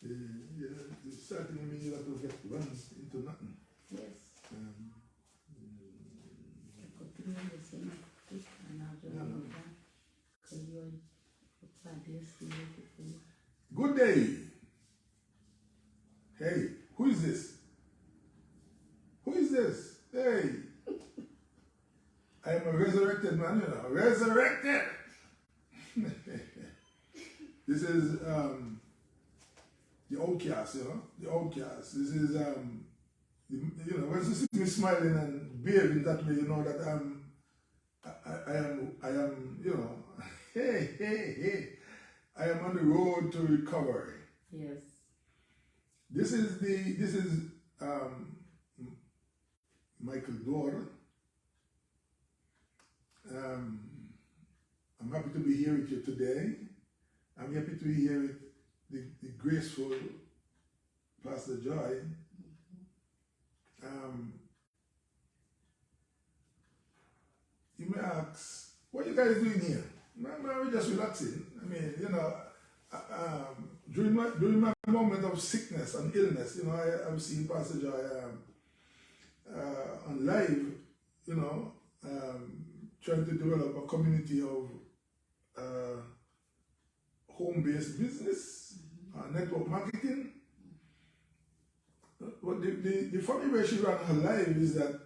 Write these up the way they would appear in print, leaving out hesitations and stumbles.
It's starting to mean you have to get run into nothing. Yes. Good day. Hey, who is this? Who is this? Hey. I am a resurrected man, you know. Resurrected! This is the outcast, you know. The outcast. This is you know, when you see me smiling and behaving that way, you know that I am, you know, hey. I am on the road to recovery. Yes. This is Michael Dora. I'm happy to be here with you today. I'm happy to be here with the graceful Pastor Joy. You may ask, what are you guys doing here? We're just relaxing. I mean, you know, during my moment of sickness and illness, you know, I've seen Pastor Joy on live, you know, trying to develop a community of home-based business, network marketing. But the funny way she ran her life is that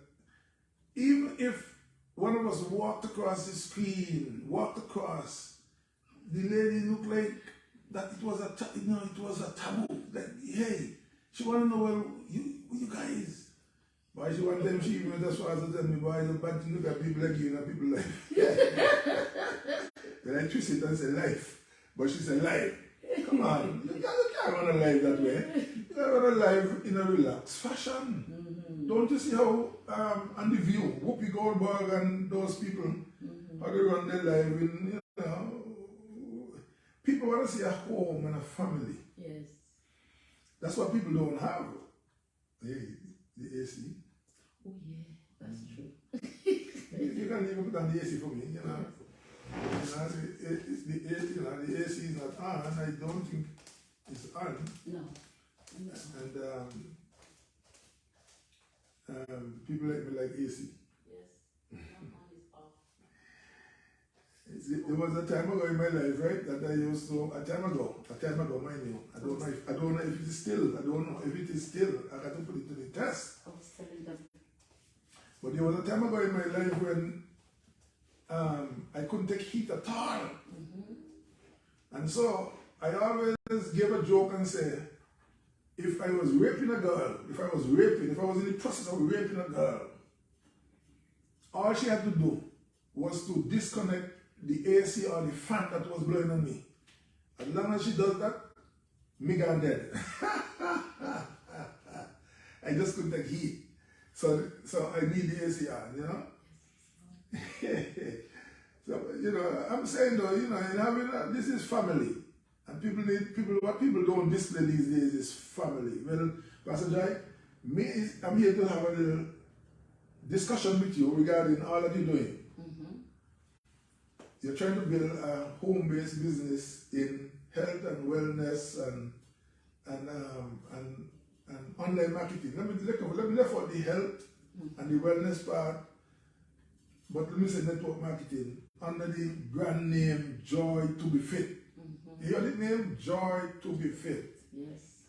even if one of us walked across the screen, the lady looked like that it was a taboo. Like, hey, she want to know, well, you guys. Why she want them, she even went as far as to tell me, boy, it's a bad thing to look at people like you and people like Then I twist it and say life. But she said life. Come on, you can't run a life that way. You can't run a life in a relaxed fashion. Don't you see how on The View, Whoopi Goldberg and those people, how they run their life in, you know, people want to see a home and a family. Yes. That's what people don't have. Hey, the AC. Oh yeah, that's true. You can even put on the AC for me, you know. The AC is not on. I don't think it's on. No. And people like me like AC. Yes. Not is off. There was a time ago in my life, right, that I used to, a time ago, mind you, I don't know if it is still, I got to put it to the test. I was telling them. But there was a time ago in my life when I couldn't take heat at all. And so I always gave a joke and say, if I was raping a girl, if I was in the process of raping a girl, all she had to do was to disconnect the AC or the fan that was blowing on me. As long as she does that, me gone dead. I just couldn't take heat. So I need the AC on, you know? So, you know, I'm saying though, you know, this is family. And what people don't display these days is family. Well, Pastor Joy, I'm here to have a little discussion with you regarding all that you're doing. You're trying to build a home-based business in health and wellness and online marketing. Let me left out the health and the wellness part, but let me say network marketing under the brand name Joy to be Fit. You hear the name? Joy to be Fit. Yes.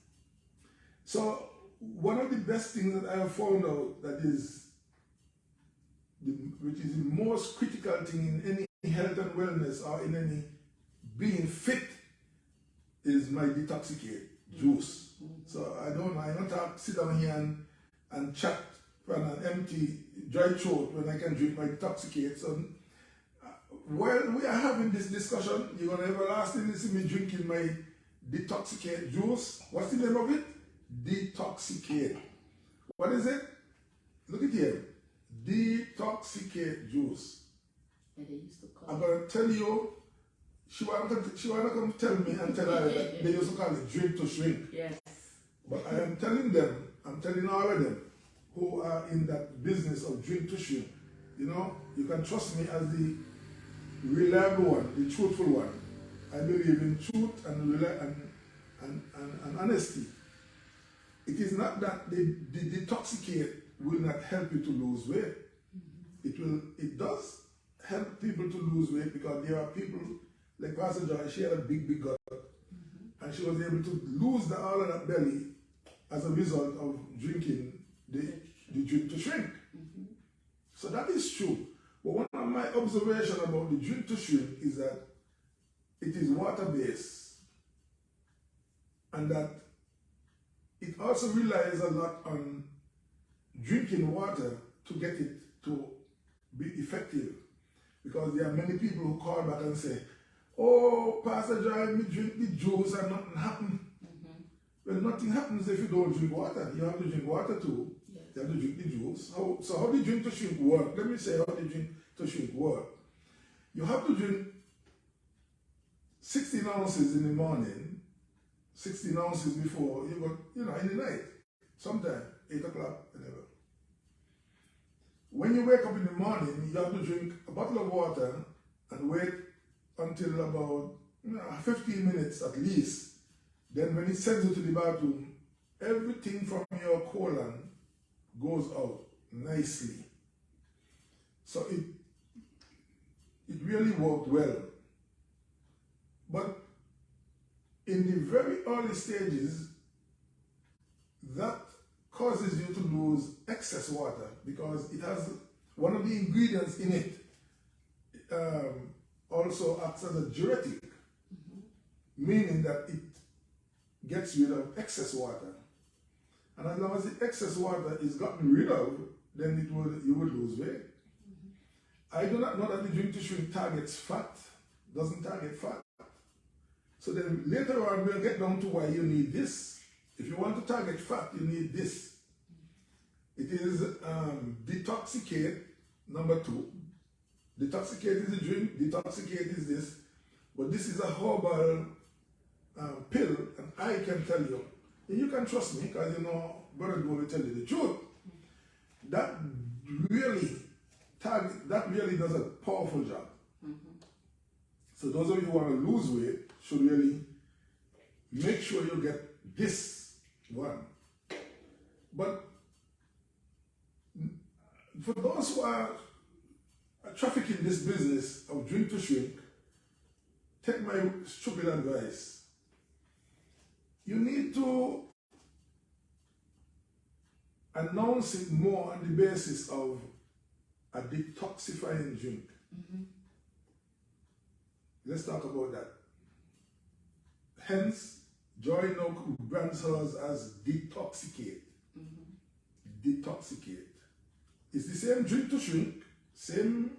So one of the best things that I have found out which is the most critical thing in any health and wellness or in any being fit is my detoxicate juice. So I don't sit down here and chat from an empty dry throat when I can drink my detoxicate. So while we are having this discussion, you're going to everlastingly see me drinking my detoxicate juice. What's the name of it? Detoxicate. What is it? Look at here. Detoxicate juice. And they used to call I'm going to tell you, she want to come tell me and tell her that they used to call it drink to shrink. Yes. But I am telling all of them who are in that business of drink to shrink, you know, you can trust me as the reliable one, the truthful one. I believe in truth and and honesty. It is not that the detoxicate will not help you to lose weight. It does help people to lose weight because there are people like Pastor Joy. She had a big gut, and she was able to lose all of that belly as a result of drinking the drink to shrink. So that is true. But one of my observations about the drink to shrink is that it is water-based, and that it also relies a lot on drinking water to get it to be effective. Because there are many people who call back and say, "Oh, Pastor Joy, me drink the juice and nothing happen." Well, nothing happens if you don't drink water. You have to drink water too. Yes. You have to drink the juice. So how do drink to shrink work? Let me say how the drink to shrink work. You have to drink 16 ounces in the morning, 16 ounces before you go, in the night, sometime 8 o'clock, whenever. When you wake up in the morning, you have to drink a bottle of water and wait until about 15 minutes at least. Then when it sends you to the bathroom, everything from your colon goes out nicely. So it really worked well. But in the very early stages, that causes you to lose excess water because it has one of the ingredients in it also acts as a diuretic, meaning that it gets rid of excess water. And as long as the excess water is gotten rid of, then you would lose weight. I do not know that the drink to shrink targets fat, doesn't target fat. So then later on we'll get down to why you need this. If you want to target fat, you need this. It is detoxicate, number 2. Detoxicate is a drink, detoxicate is this. But this is a herbal pill, and I can tell you, and you can trust me because Brother Joe will tell you the truth. That really does a powerful job. So those of you who want to lose weight should really make sure you get this one. But for those who are trafficking this business of drink to shrink, take my stupid advice. You need to announce it more on the basis of a detoxifying drink. Let's talk about that. Hence, Joy now brands hers as Detoxicate. Detoxicate. It's the same drink to shrink, same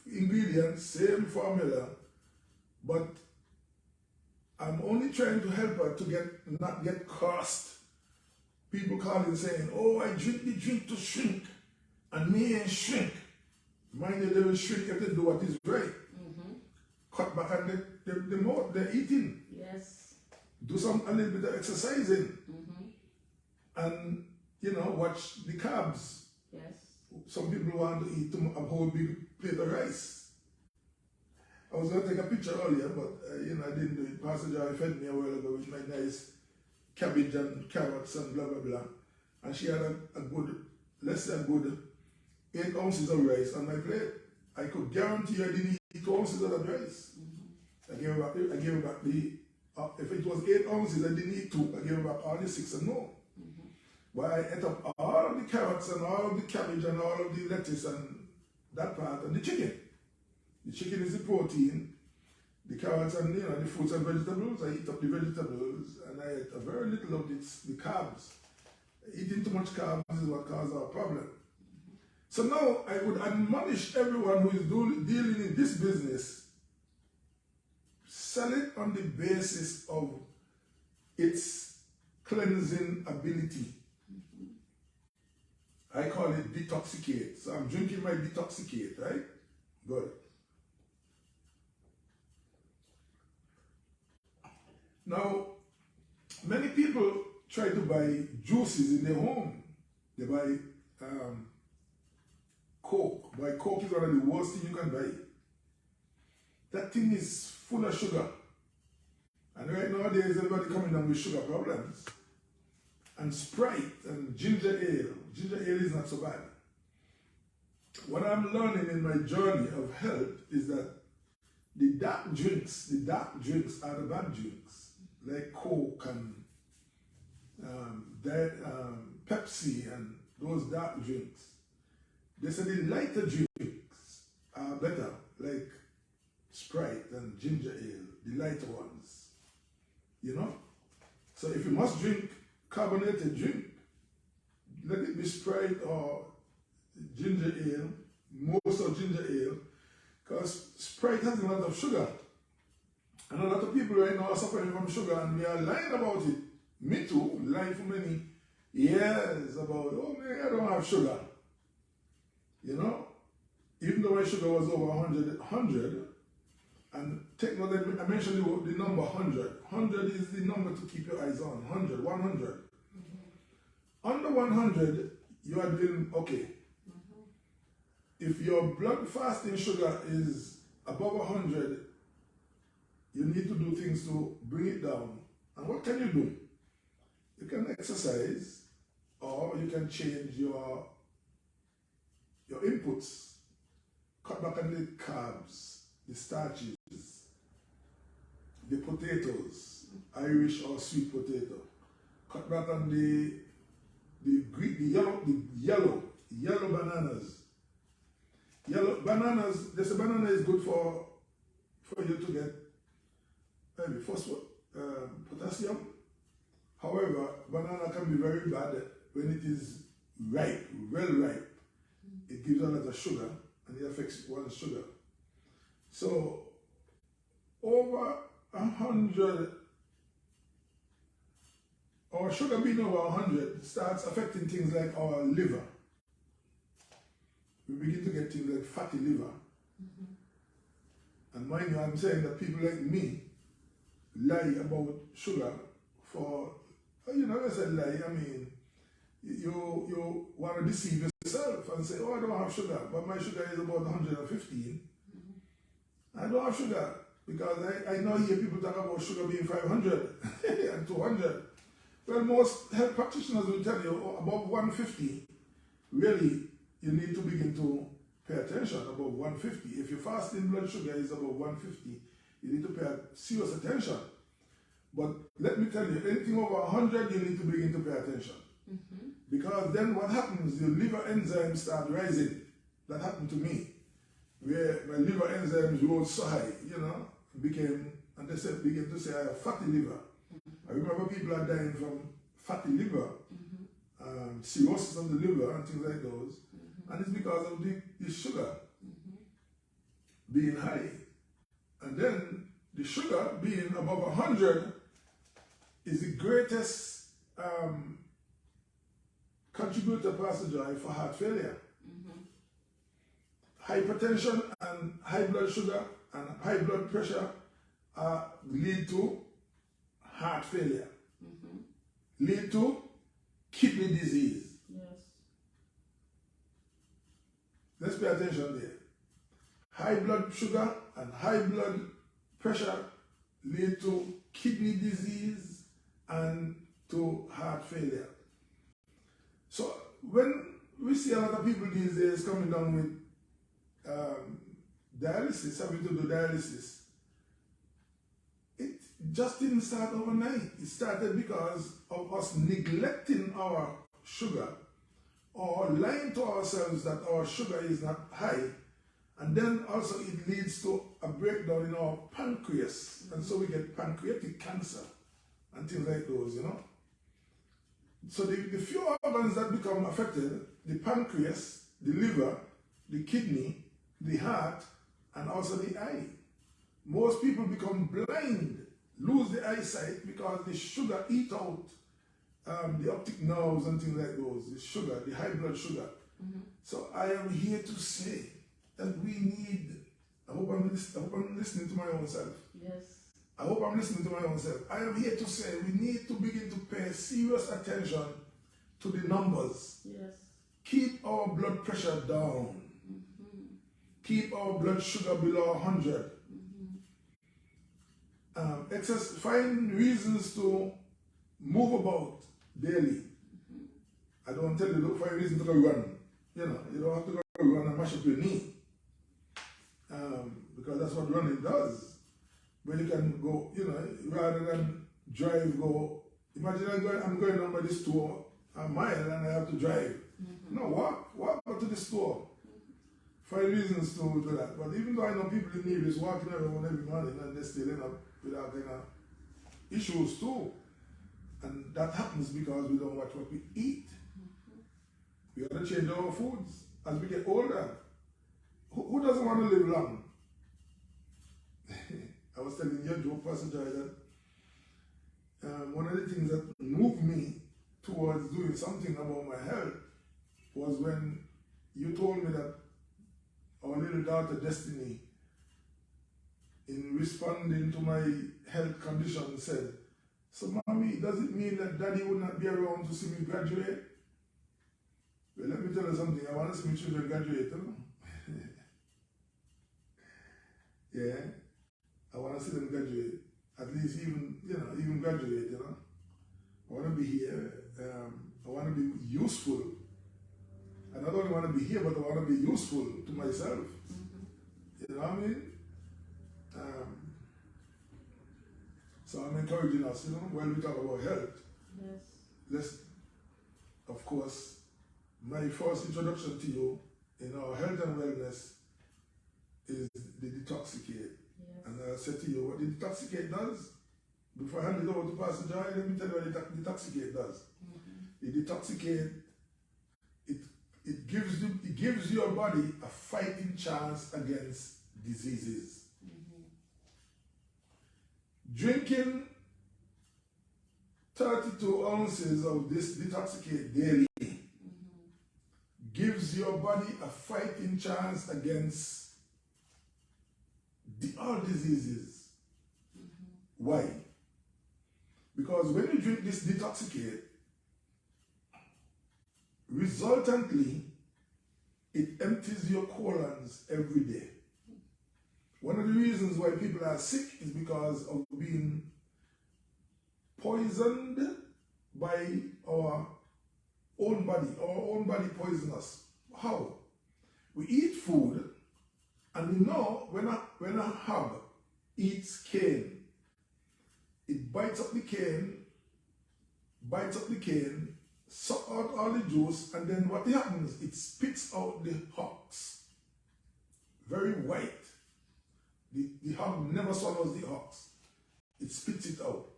ingredients, same formula, but I'm only trying to help her to not get cursed. People calling saying, "Oh, I drink the drink to shrink, and me ain't shrink." Mind you, they will shrink if they do what is right. Cut back on the mouth they're eating. Yes. Do a little bit of exercising. And, watch the carbs. Yes. Some people want to eat a whole big plate of rice. I was going to take a picture earlier, but, I didn't do it. Pastor Joy fed me a while ago with my nice cabbage and carrots and blah, blah, blah. And she had a good, less than good 8 ounces of rice on my plate. I could guarantee I didn't eat 2 ounces of that rice. I gave her back the, if it was 8 ounces, I didn't eat 2. I gave her back all the 6 and more. But I ate up all of the carrots and all of the cabbage and all of the lettuce and that part and the chicken. The chicken is the protein. The carrots and the fruits and vegetables, I eat up the vegetables and I ate a very little of the carbs. Eating too much carbs is what causes our problem. So now I would admonish everyone who is dealing in this business, sell it on the basis of its cleansing ability. I call it detoxicate. So I'm drinking my detoxicate, right? Good. Now, many people try to buy juices in their home. They buy Coke. Coke is one of the worst things you can buy. That thing is full of sugar. And right now nowadays everybody coming down with sugar problems. And Sprite and ginger ale. Ginger ale is not so bad. What I'm learning in my journey of health is that the dark drinks are the bad drinks, like Coke and Pepsi and those dark drinks. They say the lighter drinks are better, like Sprite and ginger ale, the lighter ones. You know? So if you must drink carbonated drink, let it be Sprite or ginger ale, most of ginger ale, because Sprite has a lot of sugar. And a lot of people right now are suffering from sugar and they are lying about it. Me too, lying for many years about, oh man, I don't have sugar. You know? Even though my sugar was over 100, and take note that I mentioned the number 100. 100 is the number to keep your eyes on. 100, 100. Under 100, you are doing okay. If your blood fasting sugar is above 100, you need to do things to bring it down. And what can you do? You can exercise, or you can change your inputs. Cut back on the carbs, the starches, the potatoes, Irish or sweet potato. Cut back on the yellow bananas. Yellow bananas, they say banana is good for you to get maybe potassium. However, banana can be very bad when it is ripe, well ripe. It gives a lot of sugar and it affects one's sugar. So over 100, our sugar being over 100 starts affecting things like our liver. We begin to get things like fatty liver. And mind you, I'm saying that people like me lie about sugar for, you know, I said lie, I mean, you want to deceive yourself and say, oh, I don't have sugar, but my sugar is about 115. I don't have sugar because I now hear people talk about sugar being 500 and 200. Well, most health practitioners will tell you above 150, really, you need to begin to pay attention above 150. If your fasting blood sugar is above 150, you need to pay serious attention. But let me tell you, anything over 100, you need to begin to pay attention. Because then what happens, your liver enzymes start rising. That happened to me, where my liver enzymes rose so high, you know, began to say I have fatty liver. I remember people are dying from fatty liver, cirrhosis of the liver and things like those. And it's because of the sugar being high. And then the sugar being above 100 is the greatest contributor, Pastor Joy, for heart failure. Hypertension and high blood sugar and high blood pressure lead to heart failure, lead to kidney disease. Let's pay attention there. High blood sugar and high blood pressure lead to kidney disease and to heart failure. So when we see a lot of people these days coming down with dialysis, having to do dialysis, it just didn't start overnight. It started because of us neglecting our sugar or lying to ourselves that our sugar is not high. And then also it leads to a breakdown in our pancreas. And so we get pancreatic cancer and things like those, you know. So the few organs that become affected, the pancreas, the liver, the kidney, the heart, and also the eye. Most people become blind, lose the eyesight because the sugar eat out the optic nerves and things like those, the sugar, the high blood sugar. So I am here to say that we need, I hope I'm listening to my own self. Yes. I hope I'm listening to my own self. I am here to say we need to begin to pay serious attention to the numbers. Yes. Keep our blood pressure down. Keep our blood sugar below 100. find reasons to move about daily. I don't tell you, don't find reason to go run. You know, you don't have to go run and mash up your knee. Because that's what running does. But you can go, you know, rather than drive, go. Imagine I'm going down by the store a mile and I have to drive. No, walk to the store. Find reasons to do that. But even though I know people in need is walking around every morning and they still end up with all kind of issues too. And that happens because we don't watch what we eat. We got to change our foods as we get older. Who doesn't want to live long? I was telling you, Joe, Pastor Joy, that one of the things that moved me towards doing something about my health was when you told me that our little daughter Destiny, in responding to my health condition, said, "So mommy, does it mean that daddy would not be around to see me graduate?" Well, let me tell you something. I want to see my children graduate, you know? Yeah, I want to see them graduate. At least even graduate, you know? I want to be here. I want to be useful. I not only want to be here, but I want to be useful to myself. You know what I mean? So I'm encouraging us, you know, when we talk about health. Yes. Let's, of course, my first introduction to you in our health and wellness is the detoxicate. Yes. And I said to you what the detoxicate does. Before I hand it over to Pastor Joy, let me tell you what the detoxicate does. The detoxicate, it gives your body a fighting chance against diseases. Drinking 32 ounces of this detoxicate daily gives your body a fighting chance against all diseases. Why? Because when you drink this detoxicate, resultantly, it empties your colons every day. One of the reasons why people are sick is because of being poisoned by our own body. Our own body poisons us. How? We eat food, and we know when a hog eats cane, it bites up the cane, suck out all the juice, and then what happens? It spits out the husks. Very white. The hog never swallows the husks. It spits it out.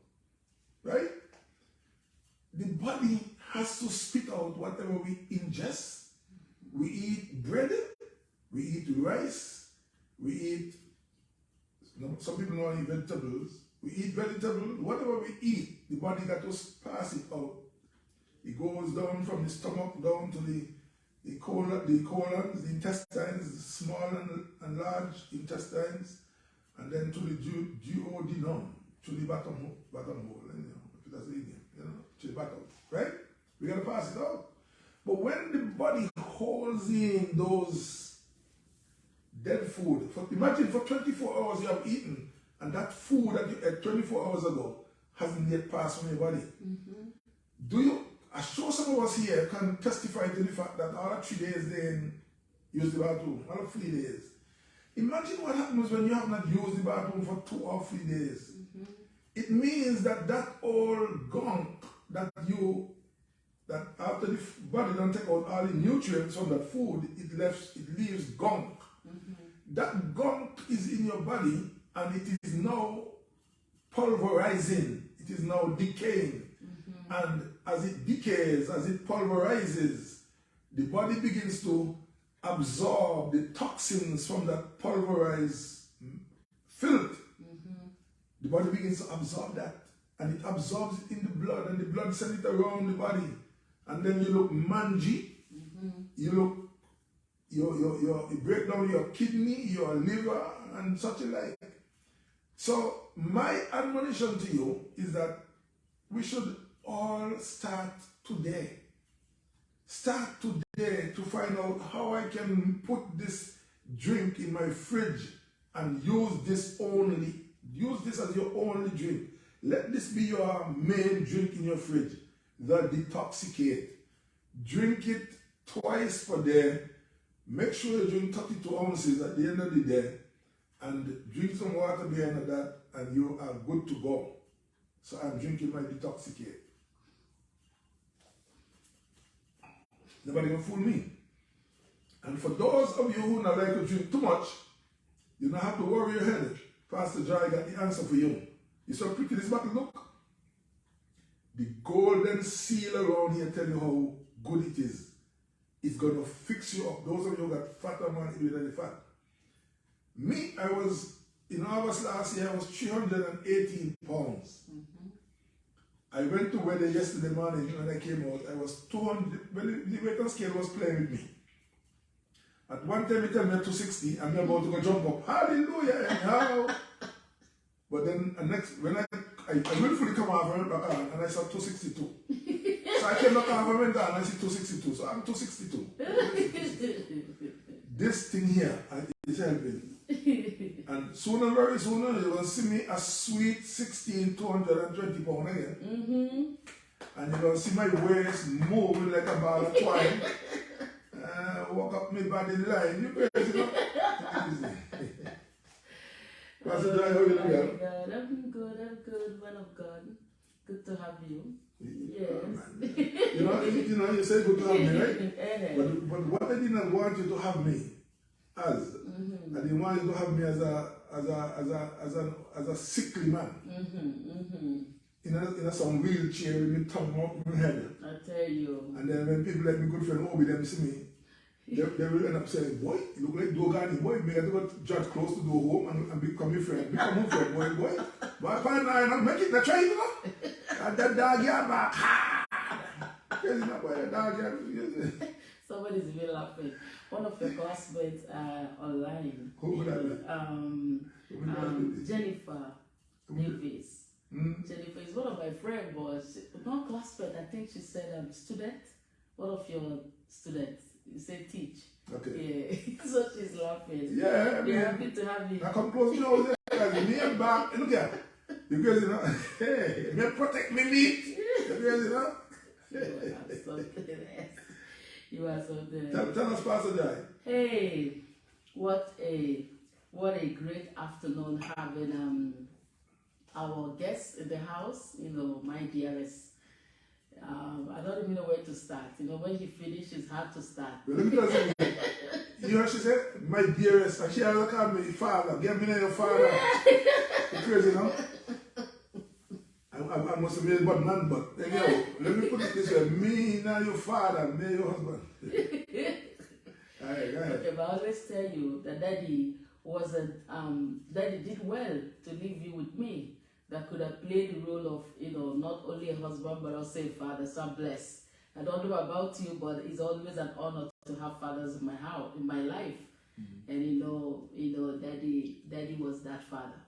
Right? The body has to spit out whatever we ingest. We eat bread, we eat rice, we eat, some people don't eat vegetables. We eat vegetables, whatever we eat, the body got to pass it out. It goes down from the stomach down to the colons, the intestines, the small and large intestines, and then to the duodenum, to the bottom hole, you know, if that's the Indian, you know, to the bottom, right? We gotta pass it out. But when the body holds in those dead food, imagine for 24 hours you have eaten, and that food that you ate 24 hours ago hasn't yet passed from your body. I'm sure some of us here can testify to the fact that all 3 days they use the bathroom, all 3 days. Imagine what happens when you have not used the bathroom for 2 or 3 days. It means that old gunk that after the body don't take out all the nutrients from that food, it leaves gunk. That gunk is in your body and it is now pulverizing, it is now decaying. And as it decays, as it pulverizes, the body begins to absorb the toxins from that pulverized filth. The body begins to absorb that, and it absorbs it in the blood, and the blood sends it around the body. And then you look mangy, you break down your kidney, your liver, and such like. So my admonition to you is that we should all start today. Start today to find out how I can put this drink in my fridge and use this only Use this as your only drink. Let this be your main drink in your fridge. The Detoxicate. Drink it twice per day. Make sure you drink 32 ounces at the end of the day. And drink some water behind that, and you are good to go. So I'm drinking my Detoxicate. Nobody can fool me. And for those of you who not like to drink too much, you don't have to worry your head. Pastor Joy got the answer for you. You so pretty this bottle look. The golden seal around here tell you how good it is. It's going to fix you up. Those of you who got fatter man, it will fat. Me, I was, in August last year, I was 318 pounds. I went to wedding yesterday morning when I came out. I was 200, when the weight and scale was playing with me. At one time he told me 260, I'm about to go jump up. Hallelujah, anyhow. But then when I willfully come off and went back on, and I saw 262. So I came back off and went down and I see 262. So I'm 262. This thing here is helping. And sooner, very sooner, you will see me a sweet 220 pounds again. And you're going to see my waist moving like a ball of twine. Walk up my body line. You crazy, no? Pastor Joy, how are you doing? God, I'm good, man of God. Good to have you. Yes. You know, you say good to have me, right? But what I did not want you to have me as, I didn't want you to have me as a sickly man. In some wheelchair with my tongue up my head. I tell you. And then when people like my good friend Obi, them see me, they will end up saying, boy, you look like Dogani, boy, me have to go judge close to the home and become your friend. Become your friend, boy. But I find I make it, I try, you know. And that dog here back. Crazy not boy, that dog here. Somebody's really laughing. One of your classmates online. Who would that be? Jennifer Davis. Jennifer is one of my friends, but not classmate. I think she said student. One of your students. You said teach. Okay. Yeah. So she's laughing. Yeah, I mean, happy to have you. I come close to you now. Me and back. Look at it. Because, you know, hey, me protect me meat. Because, you know. You are so good. Tell us, Pastor Joy. Hey, what a great afternoon having our guests in the house. You know, my dearest. I don't even know where to start. You know, when you finish, it's hard to start. Well, let me tell you something. You know what she said? My dearest. And she had to call me father. Get me name your father. You crazy, you know? I must have made but none but. Anyhow, let me put it this way. Me, now your father, me, your husband. All right, go ahead. Okay, but I always tell you that Daddy Daddy did well to leave you with me. That could have played the role of, you know, not only a husband but also a father. So I'm blessed. I don't know about you, but it's always an honor to have fathers in my house, in my life. And you know, Daddy was that father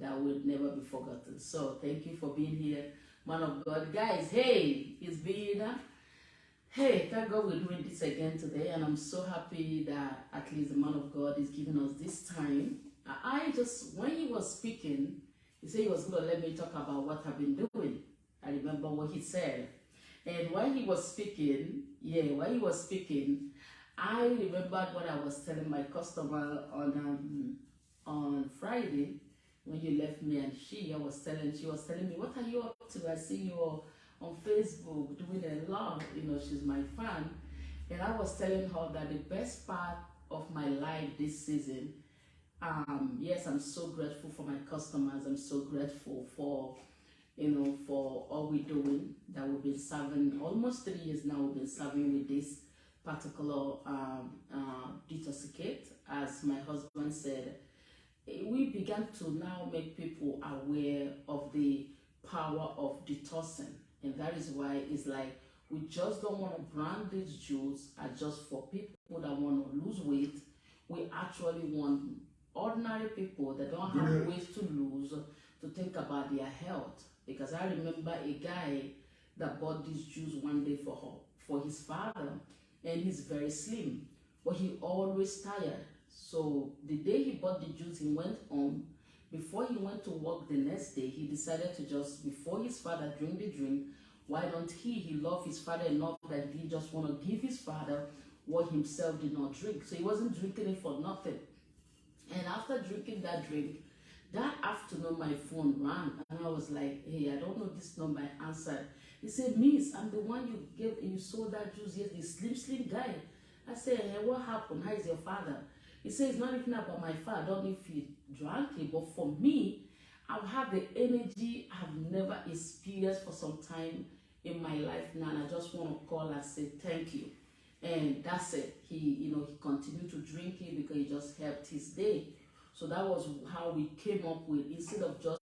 that will never be forgotten. So thank you for being here, man of God, guys. Hey, it's been hey, thank God we're doing this again today, and I'm so happy that at least the man of God is giving us this time. I just, when he was speaking, he said he was going to let me talk about what I've been doing. I remember what he said. And while he was speaking, I remembered what I was telling my customer on Friday when you left me, and she was telling me, what are you up to? I see you on Facebook doing a lot. You know, she's my fan. And I was telling her that the best part of my life this season, yes, I'm so grateful for my customers. I'm so grateful for, you know, for all we're doing, that we've been serving almost 3 years now. We've been serving with this particular Detoxicate. As my husband said, we began to now make people aware of the power of detoxing, and that is why it's like we just don't want to brand these juice as just for people that want to lose weight. We actually want ordinary people that don't have weight to lose to think about their health. Because I remember a guy that bought this juice one day for his father, and he's very slim, but he always tired. So the day he bought the juice, he went home, Before he went to work the next day, he decided to just, before his father drink the drink, why don't he loved his father enough that he just want to give his father what himself did not drink. So he wasn't drinking it for nothing. And after drinking that drink, that afternoon my phone rang and I was like, hey, I don't know this number. I answered. He said, Miss, I'm the one you sold that juice yesterday, slim guy. I said, hey, what happened? How is your father? He said, it's not even about my father. I don't know if he drank it, but for me, I've had the energy I've never experienced for some time in my life now, and I just want to call and say thank you. And that's it. He continued to drink it because it just helped his day. So that was how we came up with, instead of just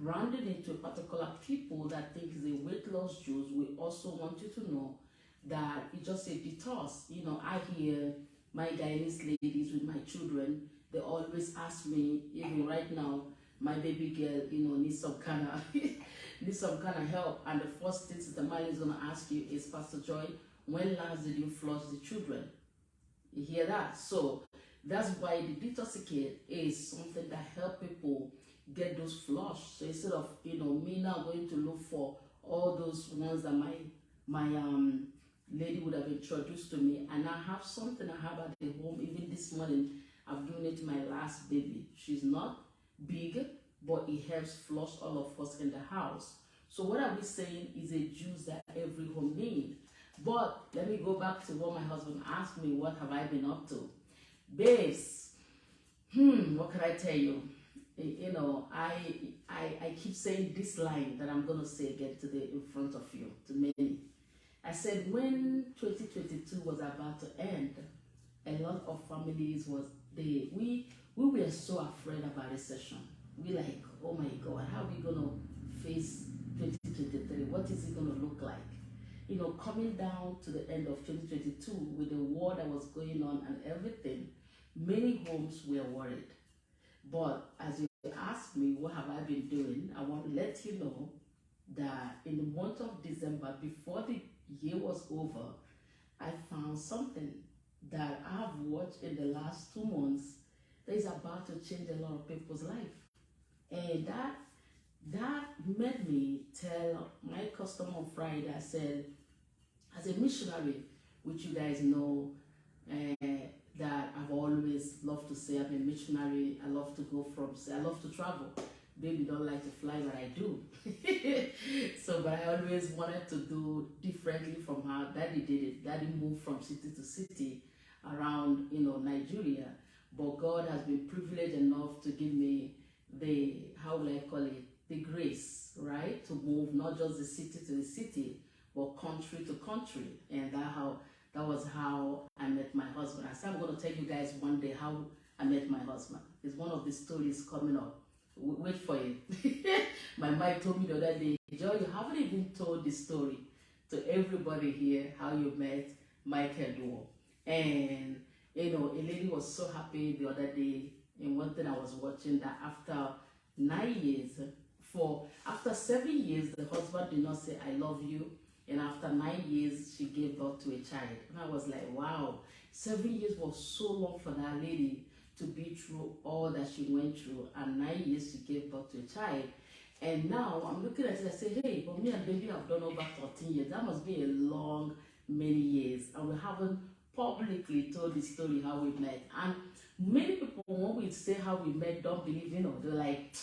branding it to a particular people that think it's a weight loss juice, we also want you to know that it's just a detox. I hear my Guyanese ladies with my children, they always ask me, even right now, my baby girl, needs some kind of help. And the first thing the man is gonna ask you is, Pastor Joy, when last did you flush the children? You hear that? So that's why the detoxicate is something that help people get those flush. So instead of me now going to look for all those ones that my lady would have introduced to me, and I have something I have at the home. Even this morning, I've given it to my last baby. She's not big, but it helps flush all of us in the house. So what are we saying is a juice that every home needs. But let me go back to what my husband asked me, what have I been up to? Babes, what can I tell you? I keep saying this line that I'm going to say again today in front of you, to many. I said when 2022 was about to end, a lot of families we were so afraid about recession. We like, oh my God, how are we going to face 2023? What is it going to look like? Coming down to the end of 2022 with the war that was going on and everything, many homes were worried. But as you asked me, what have I been doing? I want to let you know that in the month of December, before the year was over, I found something that I've watched in the last 2 months that is about to change a lot of people's life. And that made me tell my customer on Friday, I said, as a missionary, which you guys know, that I've always loved to say I'm a missionary. I love to I love to travel. Baby don't like to fly, but I do. But I always wanted to do differently from how Daddy did it. Daddy moved from city to city around, Nigeria. But God has been privileged enough to give me the, how will I call it, the grace, right? To move not just the city to the city, but country to country. And that was how I met my husband. I said I'm going to tell you guys one day how I met my husband. It's one of the stories coming up. Wait for it. My wife told me the other day, Joy, you haven't even told the story to everybody here how you met Michael Duo. And a lady was so happy the other day. And one thing I was watching, that after 9 years, after 7 years, the husband did not say I love you. And after 9 years, she gave birth to a child. And I was like, wow, 7 years was so long for that lady to be through all that she went through. And 9 years, she gave birth to a child. And now I'm looking at it, I say, hey, but me and baby have done over 13 years. That must be a long, many years. And we haven't publicly told the story how we met. And many people, when we say how we met, don't believe, they're like,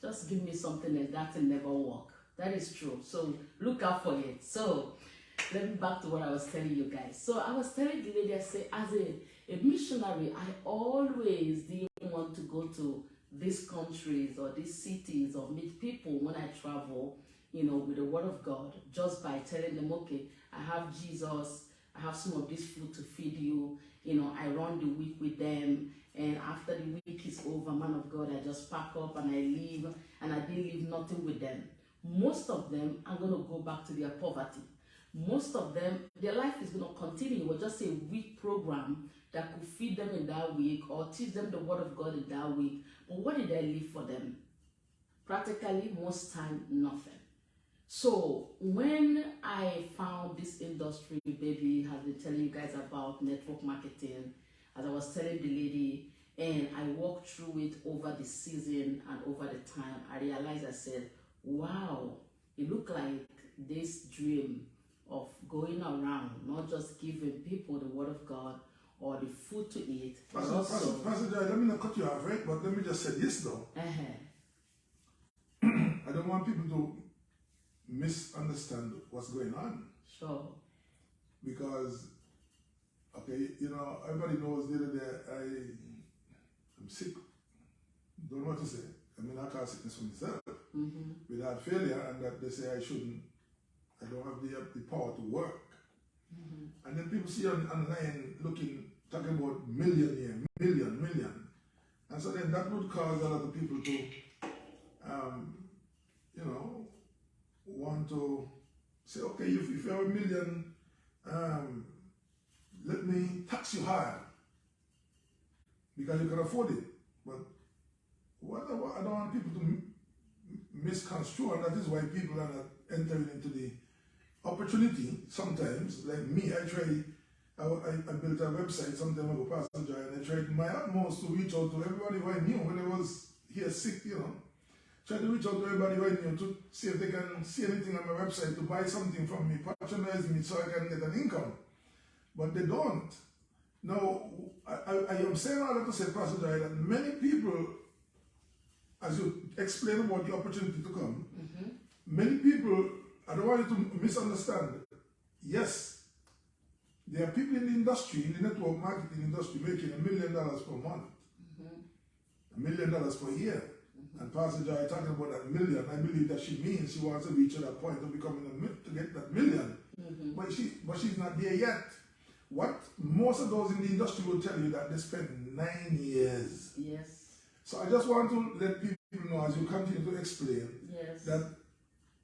just give me something else, that will never work. That is true. So look out for it. So let me back to what I was telling you guys. So I was telling the lady, I say, as a missionary, I always didn't want to go to these countries or these cities or meet people when I travel, with the word of God, just by telling them, okay, I have Jesus, I have some of this food to feed you, I run the week with them. And after the week is over, man of God, I just pack up and I leave, and I didn't leave nothing with them. Most of them are going to go back to their poverty. Most of them, their life is going to continue with just a week program that could feed them in that week or teach them the word of God in that week. But what did I leave for them? Practically, most time, nothing. So when I found this industry, baby has been telling you guys about network marketing, as I was telling the lady, And I walked through it over the season and over the time. I realized, I said, wow, it looked like this dream of going around, not just giving people the word of God or the food to eat, but also... Pastor Joy, let me not cut you off, right? But let me just say this though. I don't want people to misunderstand what's going on. Sure. Because, okay, you know, everybody knows the other day I'm sick. Don't know what to say. I mean, I call sickness for myself. Without failure, and that they say I don't have the power to work. And then people see online talking about million. And so then that would cause a lot of people to, you know, want to say, okay, if you have $1 million, let me tax you hard because you can afford it. But I don't want people to misconstrue, and that is why people are not entering into the opportunity. Sometimes, like me, I built a website some time ago, Pastor Joy, and I tried my utmost to reach out to everybody who I knew when I was here sick, you know. Tried to reach out to everybody who I knew to see if they can see anything on my website to buy something from me, patronize me so I can get an income. But they don't. Now, I am saying all that to say, Pastor Joy, that many people, as you explain about the opportunity to come, many people, I don't want you to misunderstand. Yes, there are people in the industry, in the network marketing industry, making $1 million per month, $1 million per year. And Pastor Joy talking about that million, I believe that she means she wants to reach to that point of becoming to get that million. But she's not there yet. What most of those in the industry will tell you that they spent 9 years. Yes. So I just want to let people know as you continue to explain that,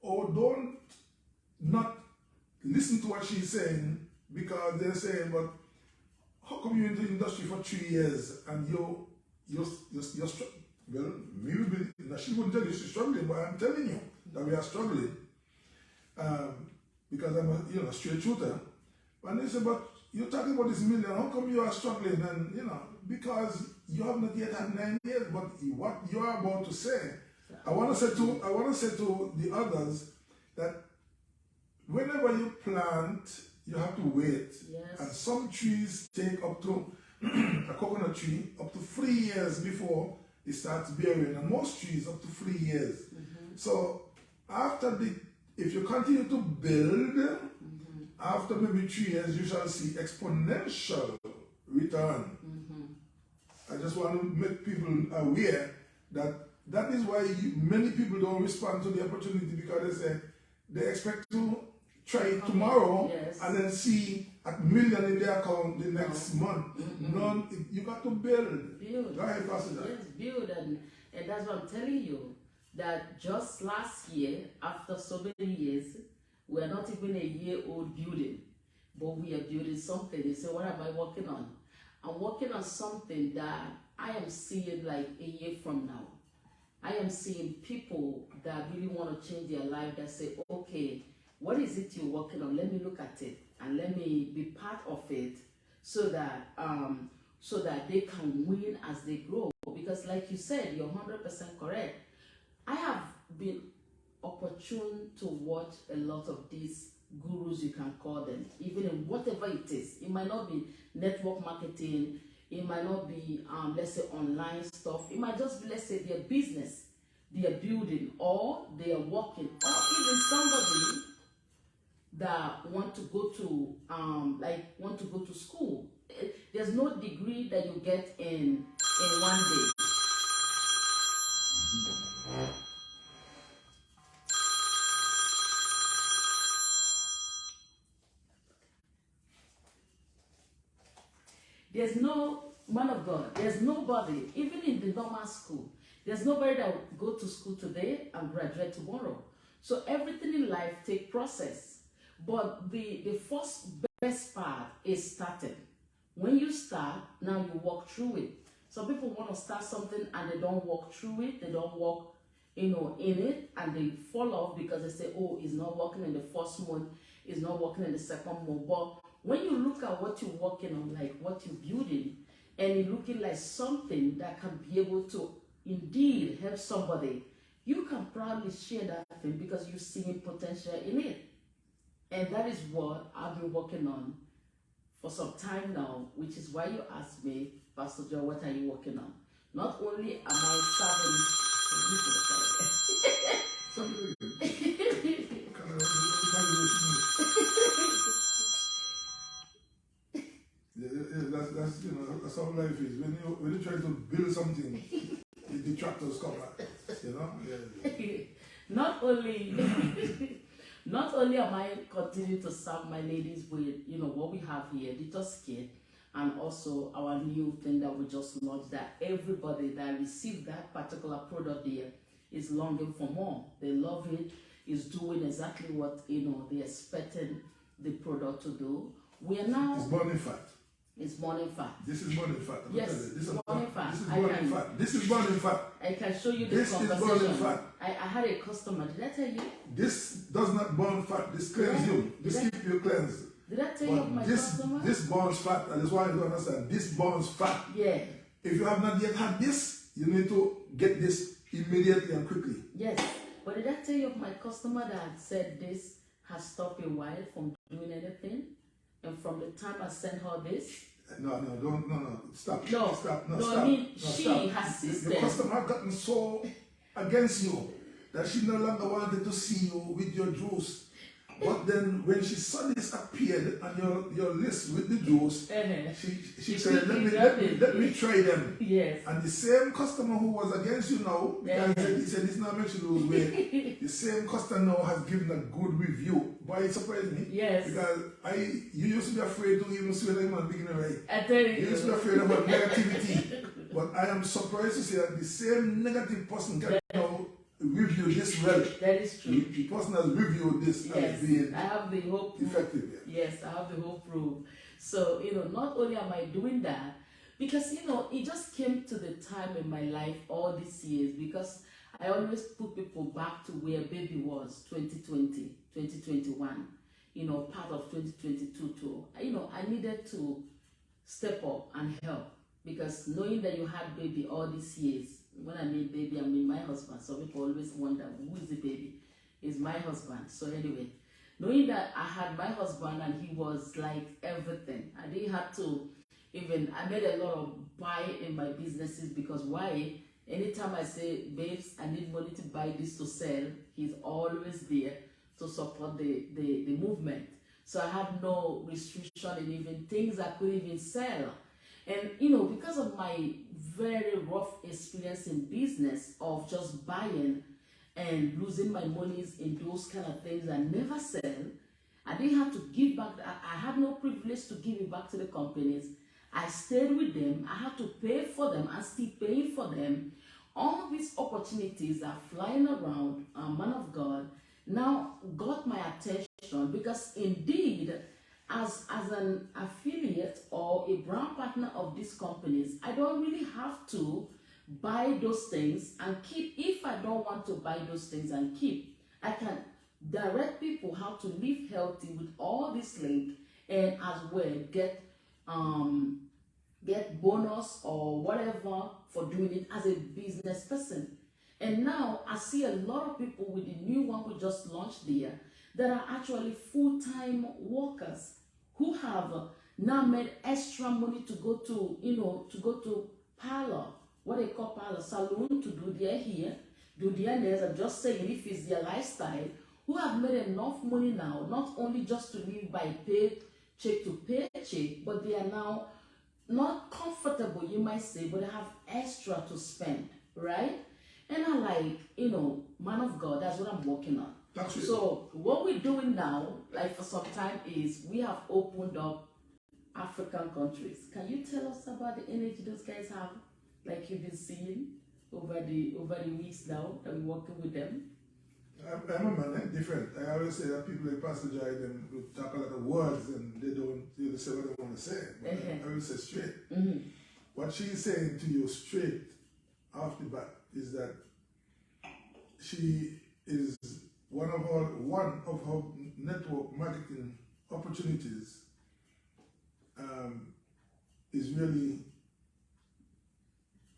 don't not listen to what she's saying, because they're saying, but how come you're in the industry for 3 years and you're struggling? Well, maybe she wouldn't tell you she's struggling, but I'm telling you that we are struggling because I'm a straight shooter. And they say, but you're talking about this million, how come you are struggling? And because you have not yet had 9 years, but what you are about to say, I want to say to the others that whenever you plant, you have to wait. Yes. And some trees take up to a coconut tree up to 3 years before it starts bearing, and most trees up to 3 years. So if you continue to build, after maybe 3 years, you shall see exponential return. I just want to make people aware that is why many people don't respond to the opportunity, because they expect to try it tomorrow and then see $1 million in their account the next month. You got to build. Go ahead, Pastor Joy. Yes, build, and that's what I'm telling you. That just last year, after so many years, we're not even a year-old building, but we are building something. You say, what am I working on? I'm working on something that I am seeing like a year from now. I am seeing people that really want to change their life, that say, okay, what is it you're working on? Let me look at it and let me be part of it, so that they can win as they grow. Because like you said, you're 100% correct. I have been opportune to watch a lot of these gurus, you can call them, even in whatever it is. It might not be network marketing, it might not be let's say online stuff, it might just be, let's say, their business they are building, or they are working, or even somebody that want to go to school. There's no degree that you get in 1 day. There's no man of God. There's nobody, even in the normal school. There's nobody that will go to school today and graduate tomorrow. So everything in life takes process. But the first best part is starting. When you start, now you walk through it. Some people want to start something and they don't walk through it. They don't walk, in it, and they fall off because they say, oh, it's not working in the first month, it's not working in the second month. But when you look at what you're working on, like what you're building, and it looking like something that can be able to indeed help somebody, you can proudly share that thing because you see potential in it. And that is what I've been working on for some time now, which is why you asked me, Pastor Joe, what are you working on? Not only am I Something. That's you know that's how life is. When you try to build something, the detractors come back. You know. Yeah. not only am I continuing to serve my ladies with what we have here, the Detox Kit, and also our new thing that we just launched, that everybody that received that particular product there is longing for more. They love it. It's doing exactly what they expected the product to do. We are now. It's burning fat. It's burning fat. This is burning fat. Yes, this is burning fat. This is burning fat. This is burning fat. I can show you the This conversation. is burning fat. I had a customer. Did I tell you? This does not burn fat. This cleanses you. This keeps you cleansed. Did I tell you of my customer? This burns fat. And that's why you understand. This burns fat. Yeah. If you have not yet had this, you need to get this immediately and quickly. Yes. But did I tell you of my customer that said this has stopped a while from doing anything? And from the time I sent her this, No, stop. No, Stop. no, Stop. I mean, No, she, stop. her sister. Your customer have gotten so against you that she no longer wanted to see you with your juice. But then when she saw this appeared on your list with the juice, she said, let me try them. Yes. And the same customer who was against you now, because he said this not makes you lose weight, the same customer now has given a good review. Why it surprised me? Yes. Because you used to be afraid to even see them at the beginning, right? I tell you. You used to be afraid about negativity. But I am surprised to see that the same negative person can now review this well. That is true. The person has reviewed this as being I have the whole proof. effective. Yeah. Yes, I have the whole proof. So, not only am I doing that, because, it just came to the time in my life all these years, because I always put people back to where baby was, 2020, 2021, part of 2022 too. I needed to step up and help, because knowing that you had baby all these years, when I mean baby, I mean my husband. So people always wonder, who is the baby? It's my husband. So anyway, knowing that I had my husband and he was like everything, I didn't have to I made a lot of buy in my businesses, because why? Anytime I say, babes, I need money to buy this to sell, he's always there to support the movement. So I have no restriction in even things I could even sell. And, because of my very rough experience in business of just buying and losing my monies in those kind of things and never sell, I didn't have to give back. I had no privilege to give it back to the companies. I stayed with them. I had to pay for them and still paying for them. All these opportunities are flying around, man of God, now got my attention, because indeed, as an affiliate or a brand partner of these companies, I don't really have to buy those things and keep. If I don't want to buy those things and keep, I can direct people how to live healthy with all this link, and as well get bonus or whatever for doing it as a business person. And now I see a lot of people with the new one we just launched there that are actually full-time workers who have now made extra money to go to parlor, what they call parlor, salon, to do their hair, do their nails. I'm just saying, if it's their lifestyle, who have made enough money now, not only just to live by paycheck to paycheck, but they are now not comfortable, you might say, but they have extra to spend, right? And I'm like, man of God, that's what I'm working on. So what we're doing now, like for some time, is we have opened up African countries. Can you tell us about the energy those guys have, like you've been seeing over the weeks now that we're working with them? I'm a man, different. I always say that people like Pastor Jai, them will talk a lot of words and they don't really say what they want to say. But I will say straight. Mm-hmm. What she's saying to you straight off the bat is that she is one of her network marketing opportunities is really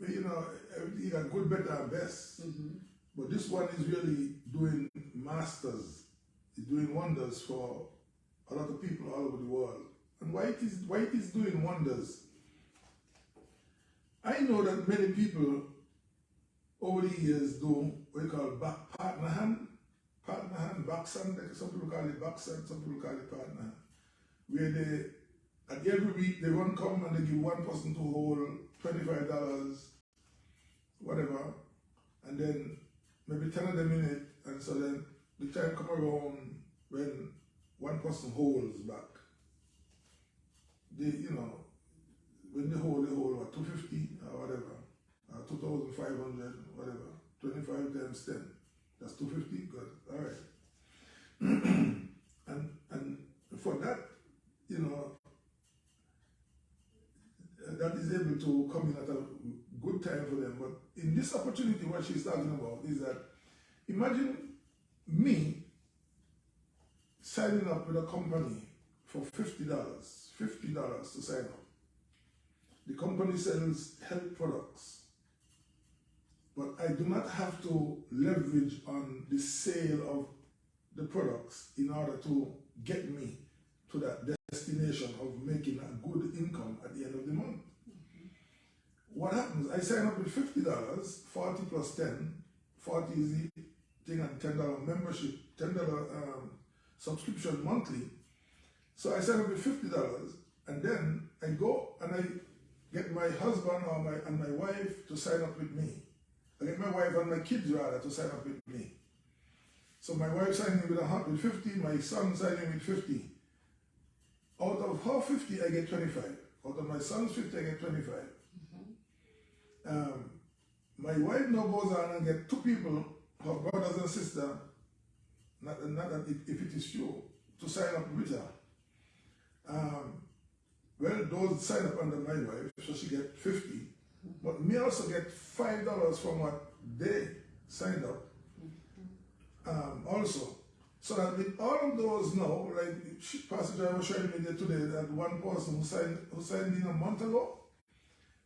you know, everything got good, better, and best. But this one is really doing masters. It's doing wonders for a lot of people all over the world. And why it is doing wonders? I know that many people over the years do what you call partner hand, back sand. Some people call it back sand, some people call it partner hand. Where they, at every week, they won't come and they give one person to hold $25, whatever, and then maybe 10 of them in it, and so then the time come around when one person holds back. They, you know, when they hold what, 250 or whatever, 2,500, whatever, 25 times 10, that's 250, good, all right. and for that, you know, that is able to come in at a good time for them. But in this opportunity, what she's talking about is that imagine me signing up with a company for $50 to sign up. The company sells health products, but I do not have to leverage on the sale of the products in order to get me to that destination of making a good income at the end of the month. What happens? I sign up with $50, 40 plus 10, 40 is the thing, and $10 membership, $10 subscription monthly. So I sign up with $50, and then I go and I get my husband or my wife to sign up with me. I get my wife and my kids rather to sign up with me. So my wife signed me with 50, my son signed me with 50. Out of her 50, I get 25. Out of my son's 50, I get 25. My wife now goes on and get two people, her brothers and sister, not that if it is true, to sign up with her. Well, those sign up under my wife, so she get 50. But me also get $5 from what they signed up. Also. So that with all of those now, like Pastor John was showing me there today, that one person who signed in a month ago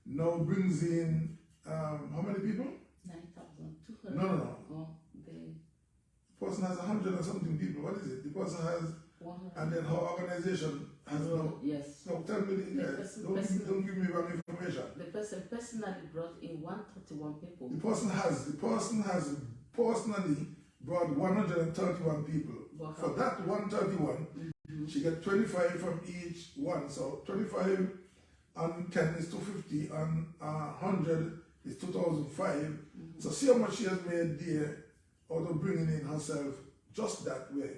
now brings in how many people? 9,200. No. Oh, the person has 100 or something people. What is it? The person has, 100. and then her organization has no. Yes. No, tell me. Don't give me wrong information. The person personally brought in 131 people. The person has personally brought 131 people. Wow. For that 131, she get 25 from each one. So 25 and 10 is 250 and 100 is 2005. So see how much she has made there out of bringing in herself just that way.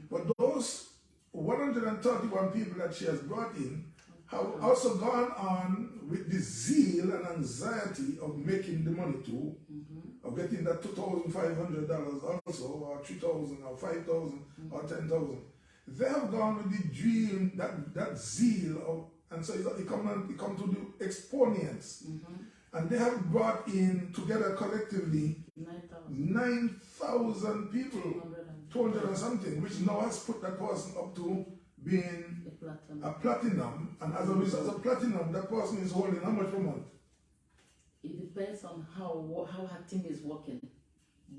But those 131 people that she has brought in have also gone on with the zeal and anxiety of making the money too, of getting that $2,500 also, or $3,000 or $5,000 or $10,000. They have gone with the dream, that zeal of, and so it come to the exponents. And they have brought in together collectively 9,000 people, 200 and something, which now has put that person up to being a platinum. And as a result of platinum, that person is holding how much per month? It depends on how her team is working.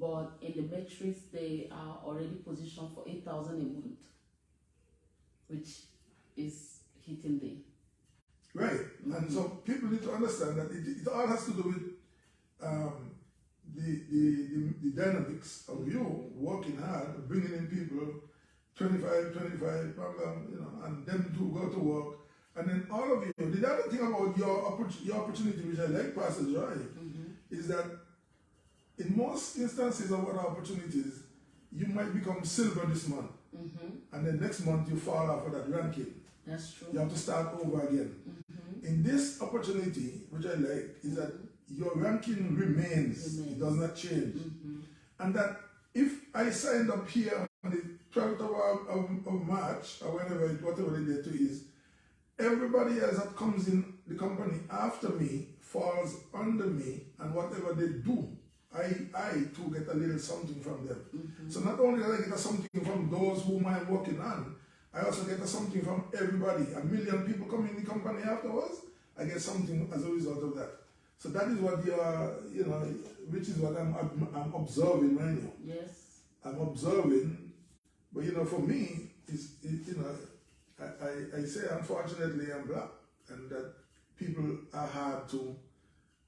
But in the metrics, they are already positioned for 8,000 a month, which is hitting the. Right. And so people need to understand that it all has to do with the dynamics of you working hard, bringing in people, 25, you know, and them to go to work. And then all of you, the other thing about your opportunity, which I like, Pastor Joy, is that in most instances of other opportunities, you might become silver this month. And then next month you fall off of that ranking. That's true. You have to start over again. In this opportunity, which I like, is that your ranking remains. It does not change. And that if I signed up here on the 12th of March, or whatever the date is, everybody else that comes in the company after me falls under me, and whatever they do, I too get a little something from them. So not only do I get something from those whom I'm working on, I also get something from everybody. 1 million people come in the company afterwards, I get something as a result of that. So that is what you are, which is what I'm observing right now. Yes. I'm observing, but for me, I say unfortunately I'm black, and that people are hard to,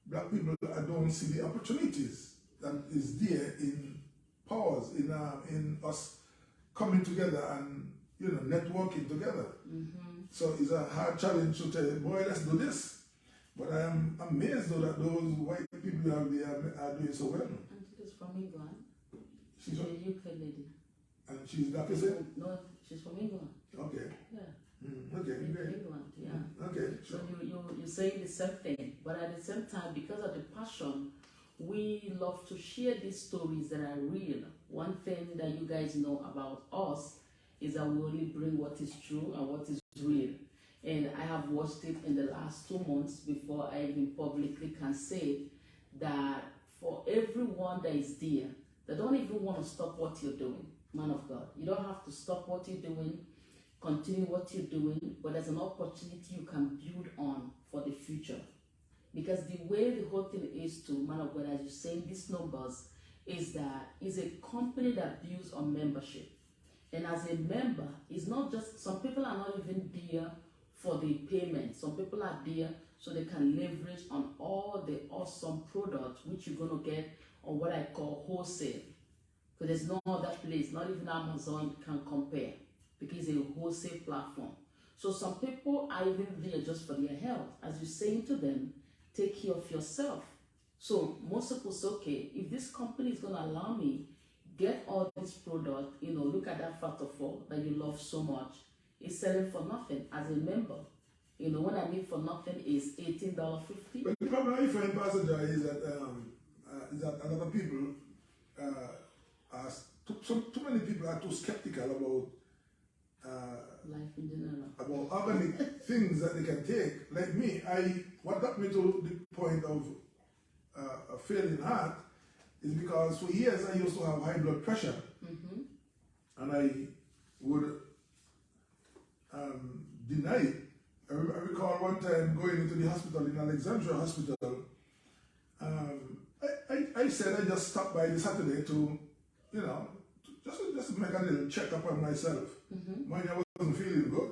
black people don't see the opportunities that is there in powers, in us coming together and networking together. Mm-hmm. So it's a hard challenge to tell, boy, let's do this. But I am amazed though that those white people out there are doing so well. And she's from England. She's a UK lady. And she's black, is it? No, she's from England. Okay. Yeah. Okay, From great. England, yeah. Okay, So sure. you're saying the same thing, but at the same time, because of the passion, we love to share these stories that are real. One thing that you guys know about us is that we only bring what is true and what is real. And I have watched it in the last 2 months before I even publicly can say that for everyone that is there, they don't even want to stop what you're doing, man of God. You don't have to stop what you're doing, continue what you're doing, but there's an opportunity you can build on for the future. Because the way the whole thing is to, man of God, as you're saying these numbers, is that it's a company that builds on membership. And as a member, it's not just, some people are not even there for the payment. Some people are there so they can leverage on all the awesome products which you're going to get on what I call wholesale. Because there's no other place, not even Amazon can compare, because it's a wholesale platform. So some people are even there just for their health. As you're saying to them, take care of yourself. So most people say, okay, if this company is going to allow me get all this product, look at that factor 4 that you love so much. It's selling for nothing as a member. What I mean for nothing is $18.50. But the problem I find, Pastor Joy, is that a lot of people, too many people are too skeptical about life in general. About organic things that they can take. Like me, what got me to the point of a failing heart is because for years I used to have high blood pressure, and I would deny it. I recall one time going into the hospital, in Alexandria Hospital. I said I just stopped by this Saturday to, just make a little check up on myself. Mind I wasn't feeling good.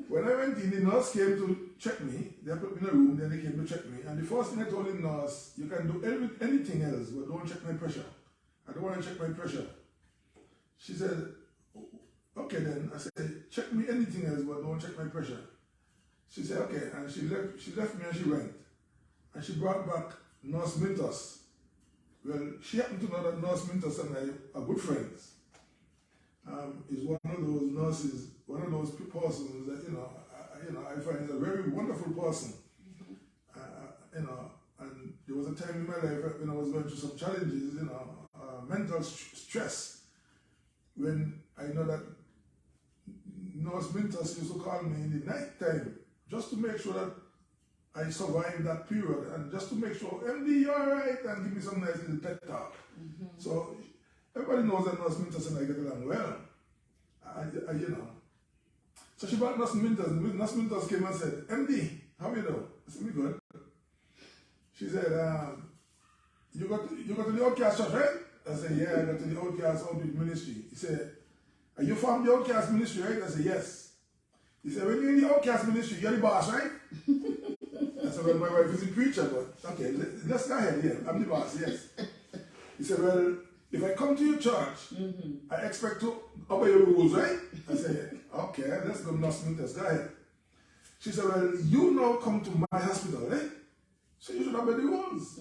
When I went in, the nurse came to check me. They put me in a room, then they came to check me. And the first thing I told the nurse, you can do anything else, but don't check my pressure. I don't want to check my pressure. She said, okay then. I said, check me anything else, but don't check my pressure. She said, okay. And she left me and she went. And she brought back Nurse Mintos. Well, she happened to know that Nurse Mintos and I are good friends. Is one of those nurses, one of those persons that I find is a very wonderful person. And there was a time in my life when I was going through some challenges, mental stress. When I know that Nurse Mintos used to call me in the night time just to make sure that I survived that period, and just to make sure, MD, you're alright, and give me some nice little pep talk. So everybody knows that Nurse Mintos and I get along well. So she brought Nurse Mintos, and Nurse Mintos came and said, MD, how you doing? I said, we good. She said, you go to the Outcast Church, right? I said, yeah, I go to the Outcast Outreach Ministry. He said, are you from the Outcast Ministry, right? I said, yes. He said, when you're in the Outcast Ministry, you're the boss, right? I said, well, my wife is a preacher, but okay, let's go ahead, yeah, I'm the boss, yes. He said, well, if I come to your church, I expect to obey your rules, right? I said, okay, let's go, Nurse Mintos, go ahead. She said, well, you now come to my hospital, right? So you should obey the rules.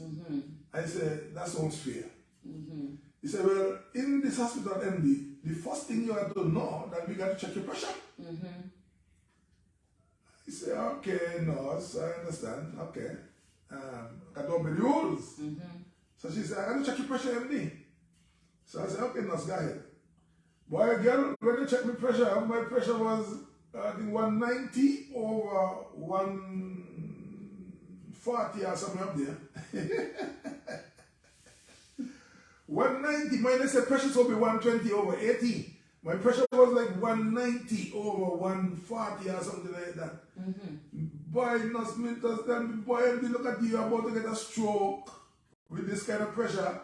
I said, that sounds fair. He said, well, in this hospital, MD, the first thing you have to know that we got to check your pressure. He said, okay, nurse, I understand, okay. I don't obey the rules. So she said, I got to check your pressure, MD. So I said, okay, nurse, go ahead. Boy, girl, when they checked my pressure was, I think, 190 over 140 or something up there. 190, minus the pressure will be 120 over 80. My pressure was like 190 over 140 or something like that. Boy, nurse me just then, boy, they look at you about to get a stroke with this kind of pressure.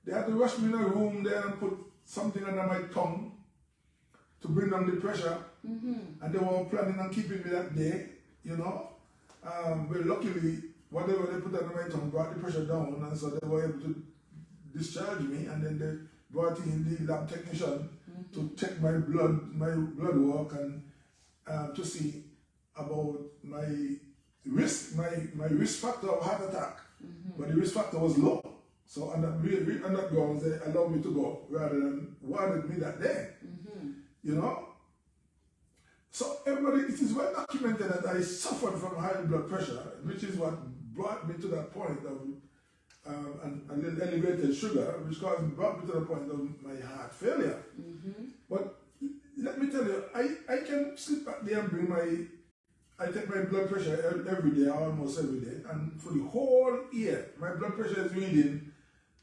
They had to rush me in a room there and put something under my tongue to bring down the pressure. And they were planning on keeping me that day, you know. But luckily, whatever they put under my tongue brought the pressure down, and so they were able to discharge me, and then they brought in the lab technician to check my blood work and to see about my risk factor of heart attack. But the risk factor was low. So on that grounds, they allowed me to go rather than warded me that day. You know? So everybody, it is well documented that I suffered from high blood pressure, which is what brought me to that point of an elevated sugar, which brought me to the point of my heart failure. But let me tell you, I can sit back there and I take my blood pressure every day, almost every day, and for the whole year, my blood pressure is reading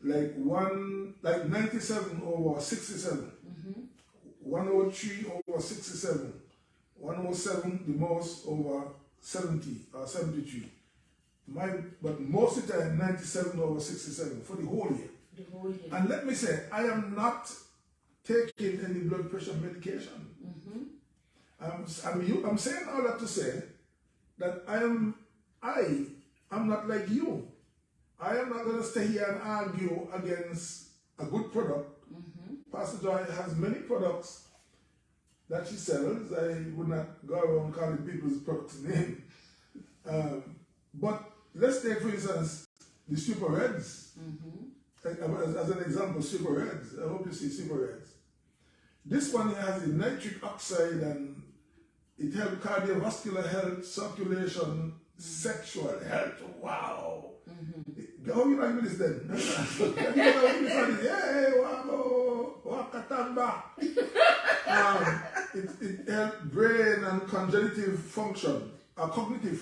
like 97 over 67, 103 over 67, 107 the most over 70 or 73. But most of the time 97 over 67 for the whole year. The whole year. And let me say, I am not taking any blood pressure medication. I'm saying all that to say that I am not like you. I am not going to stay here and argue against a good product. Pastor Joy has many products that she sells. I would not go around calling people's products name. But let's take, for instance, the Super Reds. As an example, Super Reds. I hope you see Super Reds. This one has the nitric oxide, and it helps cardiovascular health, circulation, sexual health. Wow. How you like this then? Yeah, wow, wakatamba. It helps brain and cognitive function. Cognitive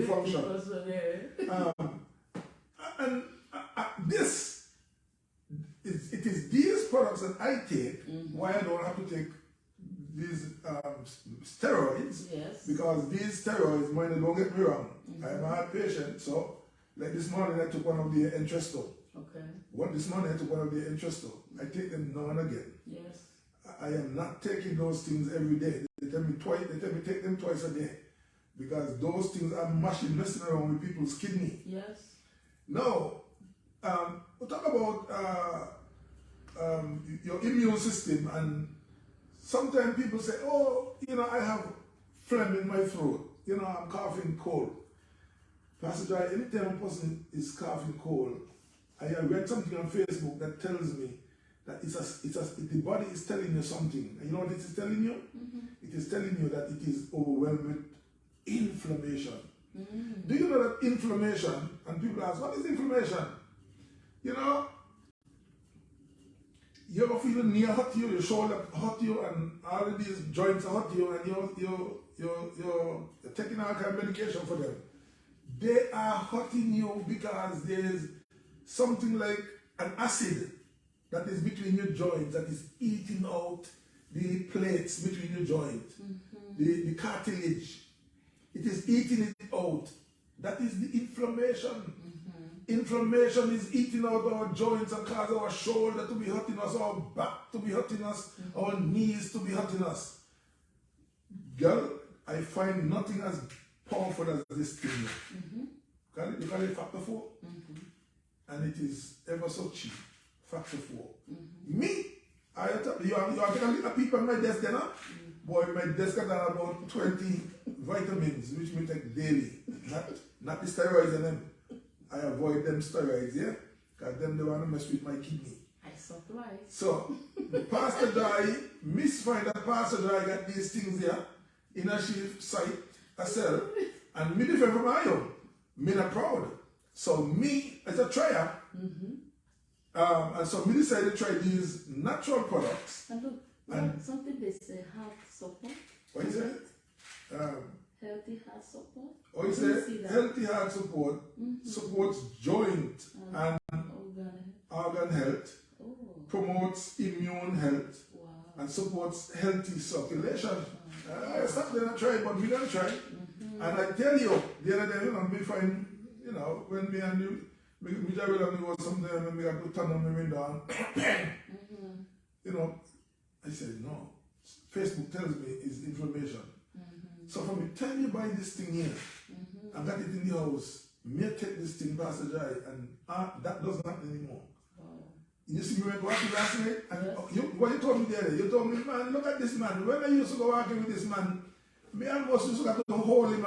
function. And it is these products that I take, why I don't have to take these steroids. Yes. Because these steroids, mind, don't get me wrong, I'm a heart patient, so like this morning I took one of the Entresto. Okay. This morning I took one of the Entresto. I take them now and again. Yes. I am not taking those things every day. They tell me take them twice a day. Because those things are messing around with people's kidney. Yes. Now, we'll talk about your immune system, and sometimes people say, oh, I have phlegm in my throat. I'm coughing cold. Pastor Joy, anytime a person is coughing cold, I read something on Facebook that tells me that the body is telling you something. And you know what it is telling you? It is telling you that it is overwhelmed with inflammation. Do you know that inflammation, and people ask, what is inflammation? You ever feel a knee hurt you, your shoulder hurt you, and all of these joints hurt you, and you're taking all kind of medication for them. They are hurting you because there's something like an acid that is between your joints that is eating out the plates between your joints, the cartilage. It is eating it out. That is the inflammation. Inflammation is eating out our joints and cause our shoulder to be hurting us, our back to be hurting us, our knees to be hurting us. Girl, I find nothing as powerful as this thing. You call it Factor 4? And it is ever so cheap. Factor 4. Me, you are going to people on my desk there now? Boy, my desk got about 20 vitamins, which me take daily. Not the steroids in them. I avoid them steroids, yeah? Because them they want to mess with my kidney. I surprised. So, Pastor Joy, find that Pastor Joy got these things here in a sheep site, herself, and me different from I am. Me not proud. So me, as a trier, and so me decided to try these natural products. And look, something they say, heart support. What is it? Healthy heart support. Oh, you say healthy heart support supports joint and organ health, promotes immune health, and supports healthy circulation. I stopped there and tried, but we don't try. And I tell you, the other day, we find, when me and you, me travel and was something when we had to turn on the window and, I said, no, Facebook tells me it's information. So from the time you buy this thing here, I got it in the house, may take this thing past the dry, and that doesn't happen anymore. You see me went walking last night, and what you told me there, you told me, man, look at this man. When I used to go walking with this man, me almost used to have to hold him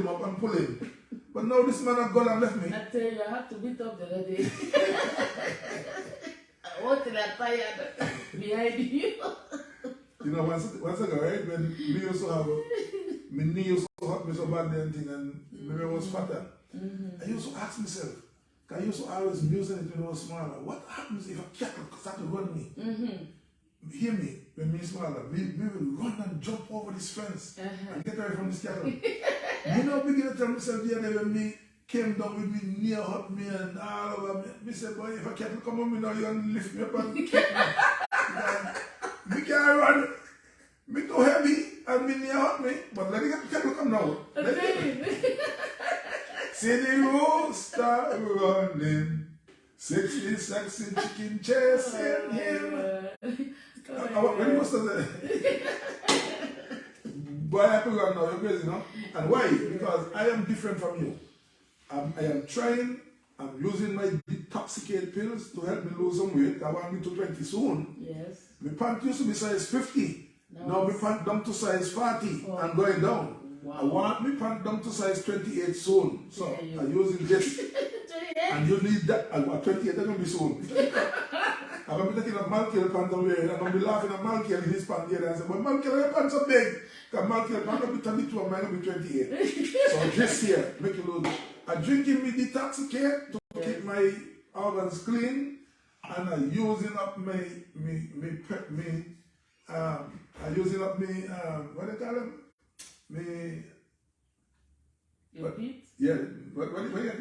up and pull him. But now this man has gone and left me. I tell you, I had to beat up the other day. I wanted that tired behind you. Once ago, right, when me used to have, my knee used to hurt me so badly and thing, and maybe I was fatter. I used to ask myself, I used to always musing it when I was smaller. What happens if a cat start to run me? Hear me, when me smaller, we will run and jump over this fence and get away from this cattle. Begin to tell myself the other day when me came down with me knee hurt me and all over me. Me said, boy, if a cattle come on me now, you're going to lift me up and kick me. Me can't run. Me too heavy and me knee hurt me. But let the cattle come now. See the rooster running, 60 sexy chicken chasing him. When you must have said, boy, I have to run now, you're crazy, no? And why? Because I am different from you. I am trying, I'm using my detoxicate pills to help me lose some weight. I want me to 20 soon. Yes. My pant used to be size 50. Now my pant down to size 40 and going down. Wow. I want me pant down to size 28 soon. So I'm using this. And you need that. At 28, that's going to be soon. I'm going to be taking a Malkiel pant and wearing. I'm going to be laughing at Malkiel in his pant here. And I say, but Malkiel, your pants are big. Because Malkiel pant will be 22 and mine will be 28. So this here, make you lose. I'm drinking me detoxicate to keep my organs clean. And I'm using up I'm using up what do you call them? What do you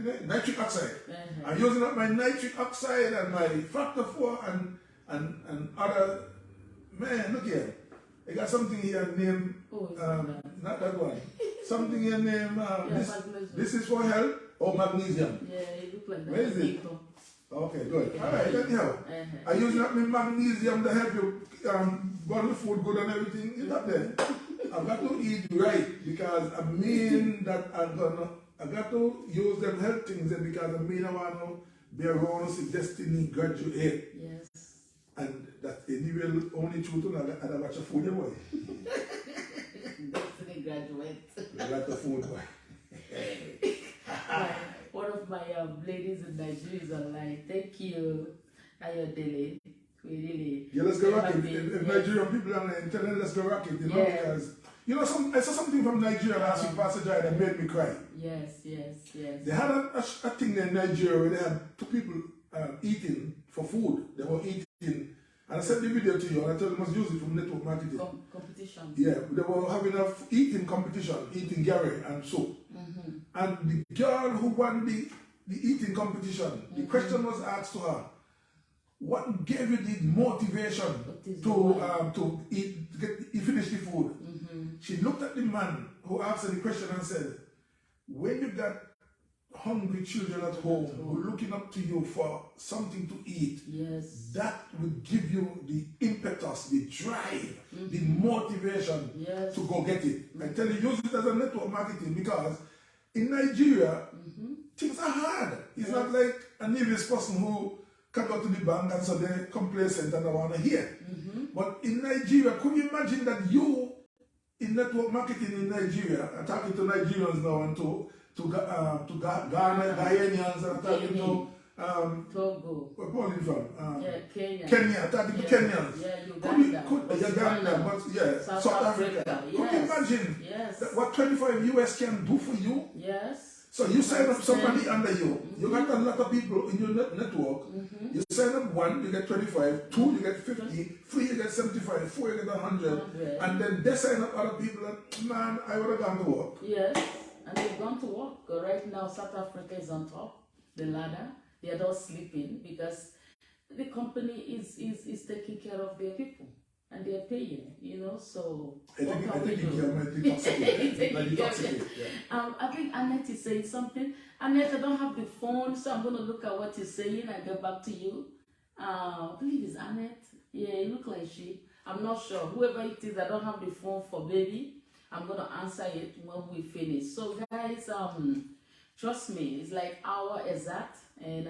get? Nitric oxide. I'm using up my nitric oxide and my factor 4 and other. Man, look here. I got something here named, not that one. Something here named, this is for health or magnesium. Yeah, it looks like that. Where is it? Okay, good. Alright, anyhow. I'm using up my magnesium to help you burn the food good and everything. It's up there. I've got to eat right because I mean that I got to use them health things and because I mean I want to be around as a destiny graduate. Yes. And that anyway only true to I watch a food boy. Destiny graduate. I got the food boy. One of my ladies in Nigeria are like, thank you, Ayodele. We really. Yeah, let's go rock it. If Nigerian people are like, tell them let's go rock it, because I saw something from Nigeria last week, Pastor Jai, that made me cry. Yes. They had a thing in Nigeria where they had two people eating for food. They were eating, and I sent the video to you, and I told them I must use it from network marketing. Competition. Yeah, they were having a eating competition, eating Gary and soup. And the girl who won the eating competition, the question was asked to her, what gave you the motivation to eat, to finish the food? She looked at the man who asked her the question and said, when you got hungry children at home who are looking up to you for something to eat, that will give you the impetus, the drive, the motivation to go get it. I tell you, use it as a network marketing because in Nigeria, things are hard. It's not like a nervous person who can go to the bank and so they're complacent and don't want to hear. But in Nigeria, could you imagine that you, in network marketing in Nigeria, are talking to Nigerians now and to Ghana, Ghanaians, and talking to Togo. Where Paul is from? Kenya. Kenya, talking to Kenyans. Yeah, Uganda, but South Africa. Could you imagine what 25 US can do for you? Yes. So you sign up somebody under you. You got a lot of people in your network. You sign up 1, you get 25, 2, you get 50, 3, you get 75, 4, you get 100. And then they sign up other people and, man, I would have gone to work. Yes, and they've gone to work. Right now, South Africa is on top, the ladder. They are not sleeping because the company is taking care of their people. and they're paying, you know, so I what think can we you do? can detoxicate. Like Yeah. detoxicate, yeah. I think Annette is saying something. Annette, I don't have the phone, so I'm going to look at what you're saying and get back to you. I believe it's Annette. Yeah, it looks like she. I'm not sure. Whoever it is, I don't have the phone for baby. I'm going to answer it when we finish. So guys, trust me, it's like hour exact, and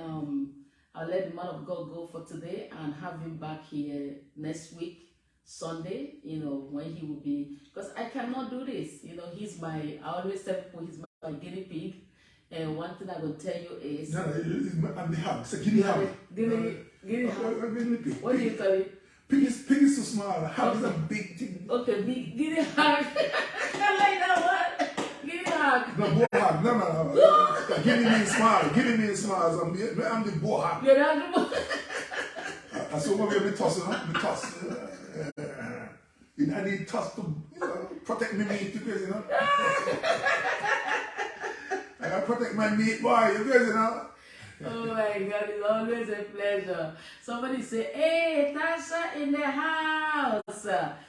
I'll let the man of God go for today and have him back here next week. Sunday, you know, when he will be, because I cannot do this, you know, I always tell people he's my guinea pig, and one thing I will tell you is, No, I'm the hog, it's a guinea hog. guinea hog, Guinea pig. what do you call it? Pig is too small, hog is a big thing. Okay, big guinea hog, I like that one, guinea hog. No, boar hog, no. Guinea means small, so I'm the boar hog. You're not the I saw one of the toss, the toss. I need toss to, you know, protect my meat, you know. I gotta protect my meat, boy, you know. Oh my God, it's always a pleasure. Somebody say, hey, Tasha in the house.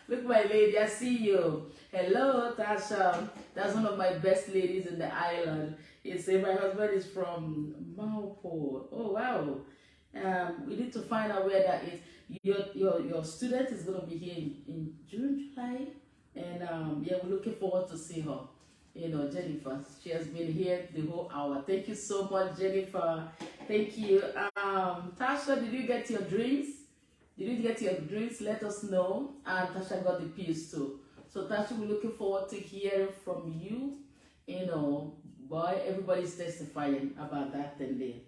Look, my lady, I see you. Hello, Tasha. That's one of my best ladies in the island. You say my husband is from Maupo. Oh, wow. We need to find out where that is. Your student is going to be here in June, July. And yeah, we're looking forward to see her. You know, Jennifer, she has been here the whole hour. Thank you so much, Jennifer. Thank you. Tasha, did you get your drinks? Did you get your drinks? Let us know. And Tasha got the pills too. So Tasha, we're looking forward to hearing from you. You know, boy, everybody's testifying about that thing there.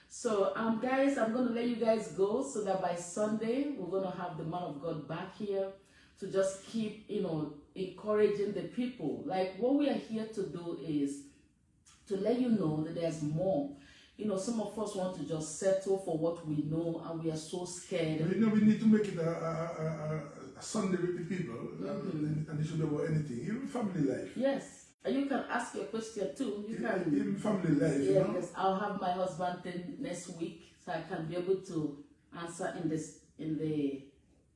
So, guys, I'm going to let you guys go so that by Sunday, we're going to have the man of God back here to just keep, you know, encouraging the people. Like, what we are here to do is to let you know that there's more. You know, some of us want to just settle for what we know, and we are so scared. You know, we need to make it a Sunday with the people, and it should be about anything, even family life. Yes. And you can ask your question too. You can even family life. Yeah, you know? because I'll have my husband then next week, so I can be able to answer in the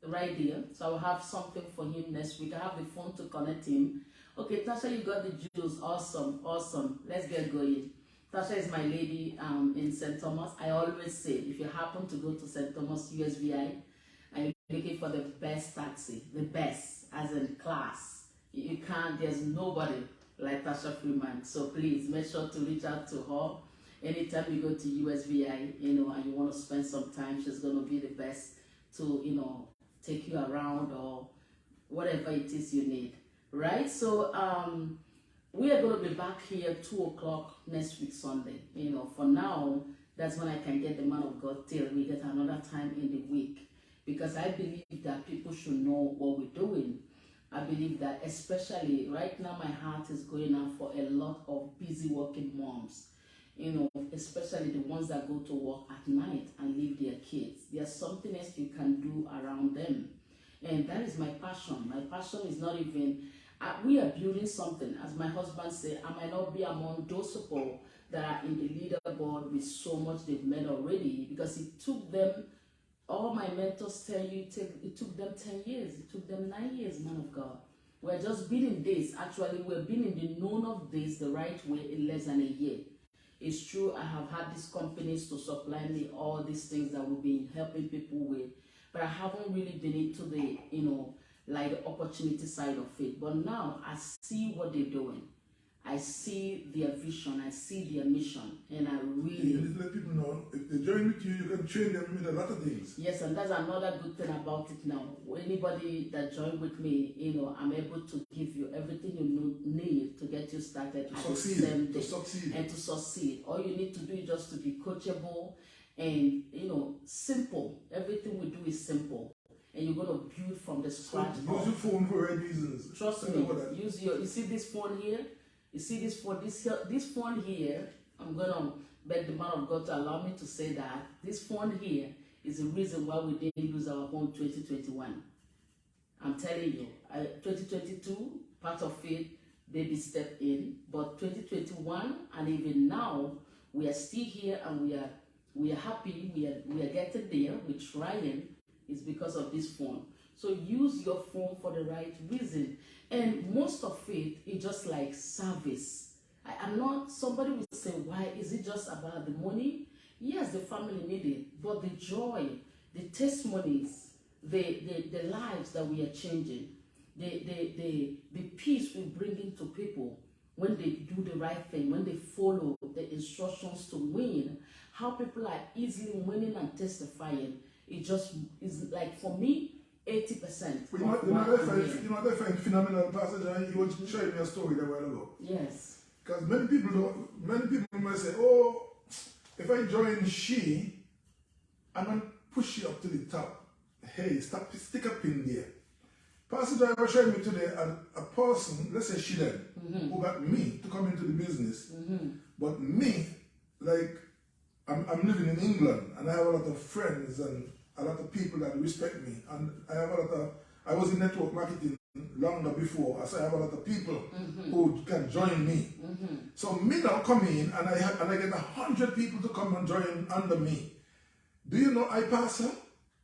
right here. So I'll have something for him next week. I have the phone to connect him. Okay, Tasha, you got the juice. Awesome, awesome. Let's get going. Tasha is my lady in St. Thomas. I always say, if you happen to go to St. Thomas USVI and you're looking for the best taxi, the best, as in class, you can't, there's nobody like Tasha Freeman. So please make sure to reach out to her. Anytime you go to USVI, you know, and you want to spend some time, she's going to be the best to, you know, take you around or whatever it is you need. Right? So we are going to be back here 2 o'clock next week, Sunday. You know, for now, that's when I can get the man of God till we get another time in the week. Because I believe that people should know what we're doing. I believe that especially right now my heart is going out for a lot of busy working moms, you know, especially the ones that go to work at night and leave their kids. There's something else you can do around them, and that is my passion. My passion is not even, we are building something. As my husband said, I might not be among those people that are in the leaderboard with so much they've made already, because it took them, all my mentors tell you, it took them 10 years. It took them 9 years, man of God. We're just been in this. Actually, we've been in the known of this the right way in less than a year. It's true, I have had these companies to supply me all these things that we've been helping people with. But I haven't really been into the, you know, like the opportunity side of it. But now I see what they're doing. I see their vision, I see their mission, and I really... You need to let people know, if they join with you, you can train them in a lot of things. Yes, and that's another good thing about it now. Anybody that join with me, you know, I'm able to give you everything you need to get you started. To succeed. And to succeed. All you need to do is just to be coachable and, you know, simple. Everything we do is simple. And you're going to build from the scratch. So use your phone for right reasons. Trust me. You see this phone here? You see this phone here, I'm going to beg the man of God to allow me to say that this phone here is the reason why we didn't lose our home 2021. I'm telling you, 2022, part of it, baby step in, but 2021 and even now, we are still here and we are happy, we are getting there, we're trying, it's because of this phone. So use your phone for the right reason. And most of it is just like service. I'm not, somebody will say, why is it just about the money? Yes, the family need it, but the joy, the testimonies, the lives that we are changing, the peace we bring into people when they do the right thing, when they follow the instructions to win, how people are easily winning and testifying, it just is like, for me, 80%. But you know that find phenomenal passage, and you were sharing me a story there a while ago. Yes. Because many people might say, oh, if I join she, I'm going to push you up to the top. Hey, stick a pin there. Pastor Driver showed me today a person, let's say she then, who got me to come into the business. But me, like, I'm living in England and I have a lot of friends and a lot of people that respect me. And I was in network marketing longer before, so I have a lot of people who can join me. So me now come in and I get 100 people to come and join under me. Do you know I pass her?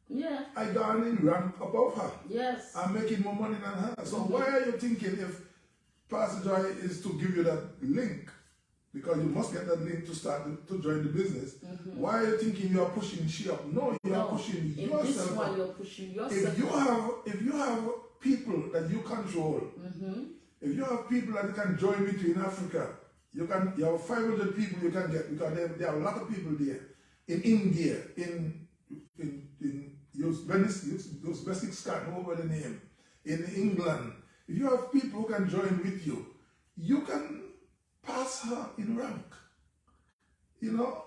Yeah. I gone in rank above her. Yes. I'm making more money than her. So why are you thinking if Pastor Joy is to give you that link, because you must get that link to start to join the business, why are you thinking you are pushing she up? No, you are pushing in yourself this one up. you're pushing yourself. If you have people that you control, if you have people that you can join with you in Africa, you have 500 people you can get, because there are a lot of people there. In India, in Uzbekistan, whatever the name, in England, if you have people who can join with you, you can pass her in rank. You know,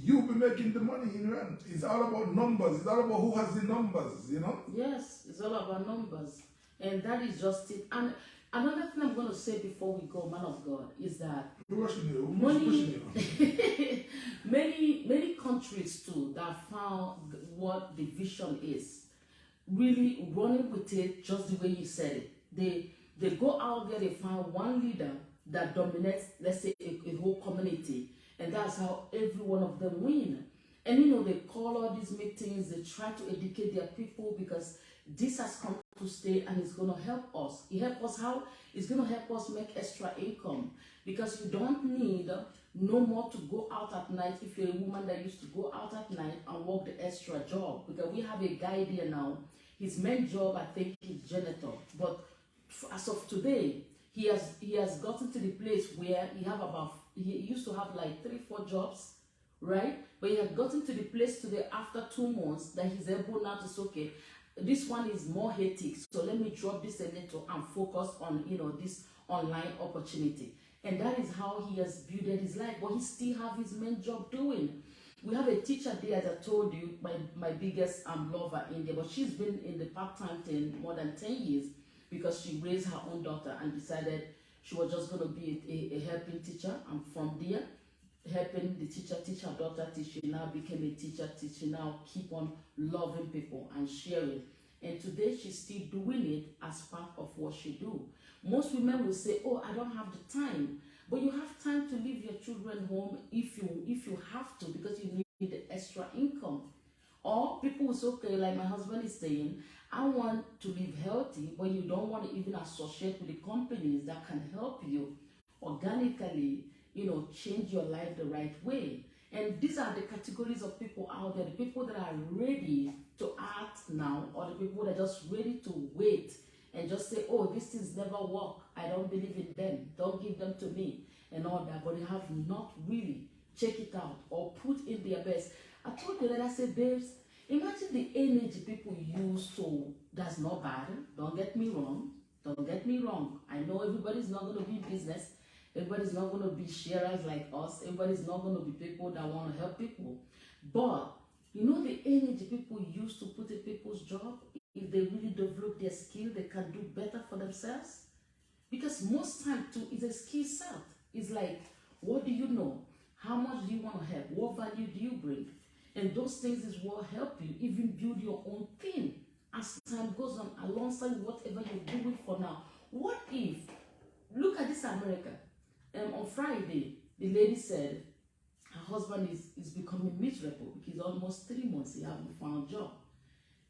you'll be making the money in rank. It's all about numbers. It's all about who has the numbers, you know? Yes, it's all about numbers. And that is just it. And another thing I'm going to say before we go, man of God, is that many countries too that found what the vision is, really running with it just the way you said it. They go out there, they find one leader that dominates, let's say, a whole community, and that's how every one of them win. And you know, they call all these meetings, they try to educate their people, because this has come to stay and it's going to help us. It help us how? It's going to help us make extra income, because you don't need no more to go out at night if you're a woman that used to go out at night and work the extra job. Because we have a guy there now, his main job I think is janitor, but as of today he has gotten to the place where he used to have like 3-4 jobs, right? But he had gotten to the place today after 2 months that he's able now to say, okay, this one is more hectic, so let me drop this a little and focus on, you know, this online opportunity. And that is how he has built his life, but he still have his main job doing. We have a teacher there, as I told you, my biggest lover in there, but she's been in the part-time thing more than 10 years, because she raised her own daughter and decided she was just going to be a helping teacher. And from there, helping the teacher teach her daughter, she now became a teacher, she now keep on loving people and sharing. And today she's still doing it as part of what she do. Most women will say, oh, I don't have the time. But you have time to leave your children home if you have to, because you need the extra income. Or people will say, okay, like my husband is saying, I want to live healthy, but you don't want to even associate with the companies that can help you organically, you know, change your life the right way. And these are the categories of people out there, the people that are ready to act now, or the people that are just ready to wait and just say, oh, these things never work, I don't believe in them, don't give them to me, and all that, but they have not really checked it out or put in their best. I told you that, I said, babes, imagine the energy people use to, that's not bad, don't get me wrong, I know everybody's not going to be in business, everybody's not going to be sharers like us, everybody's not going to be people that want to help people, but you know the energy people use to put in people's job, if they really develop their skill, they can do better for themselves. Because most time too, it's a skill set. It's like, what do you know? How much do you want to help? What value do you bring? And those things is what help you even build your own thing as time goes on, alongside whatever you're doing for now. What if, look at this America. On Friday, the lady said her husband is becoming miserable because almost 3 months he hasn't found a job.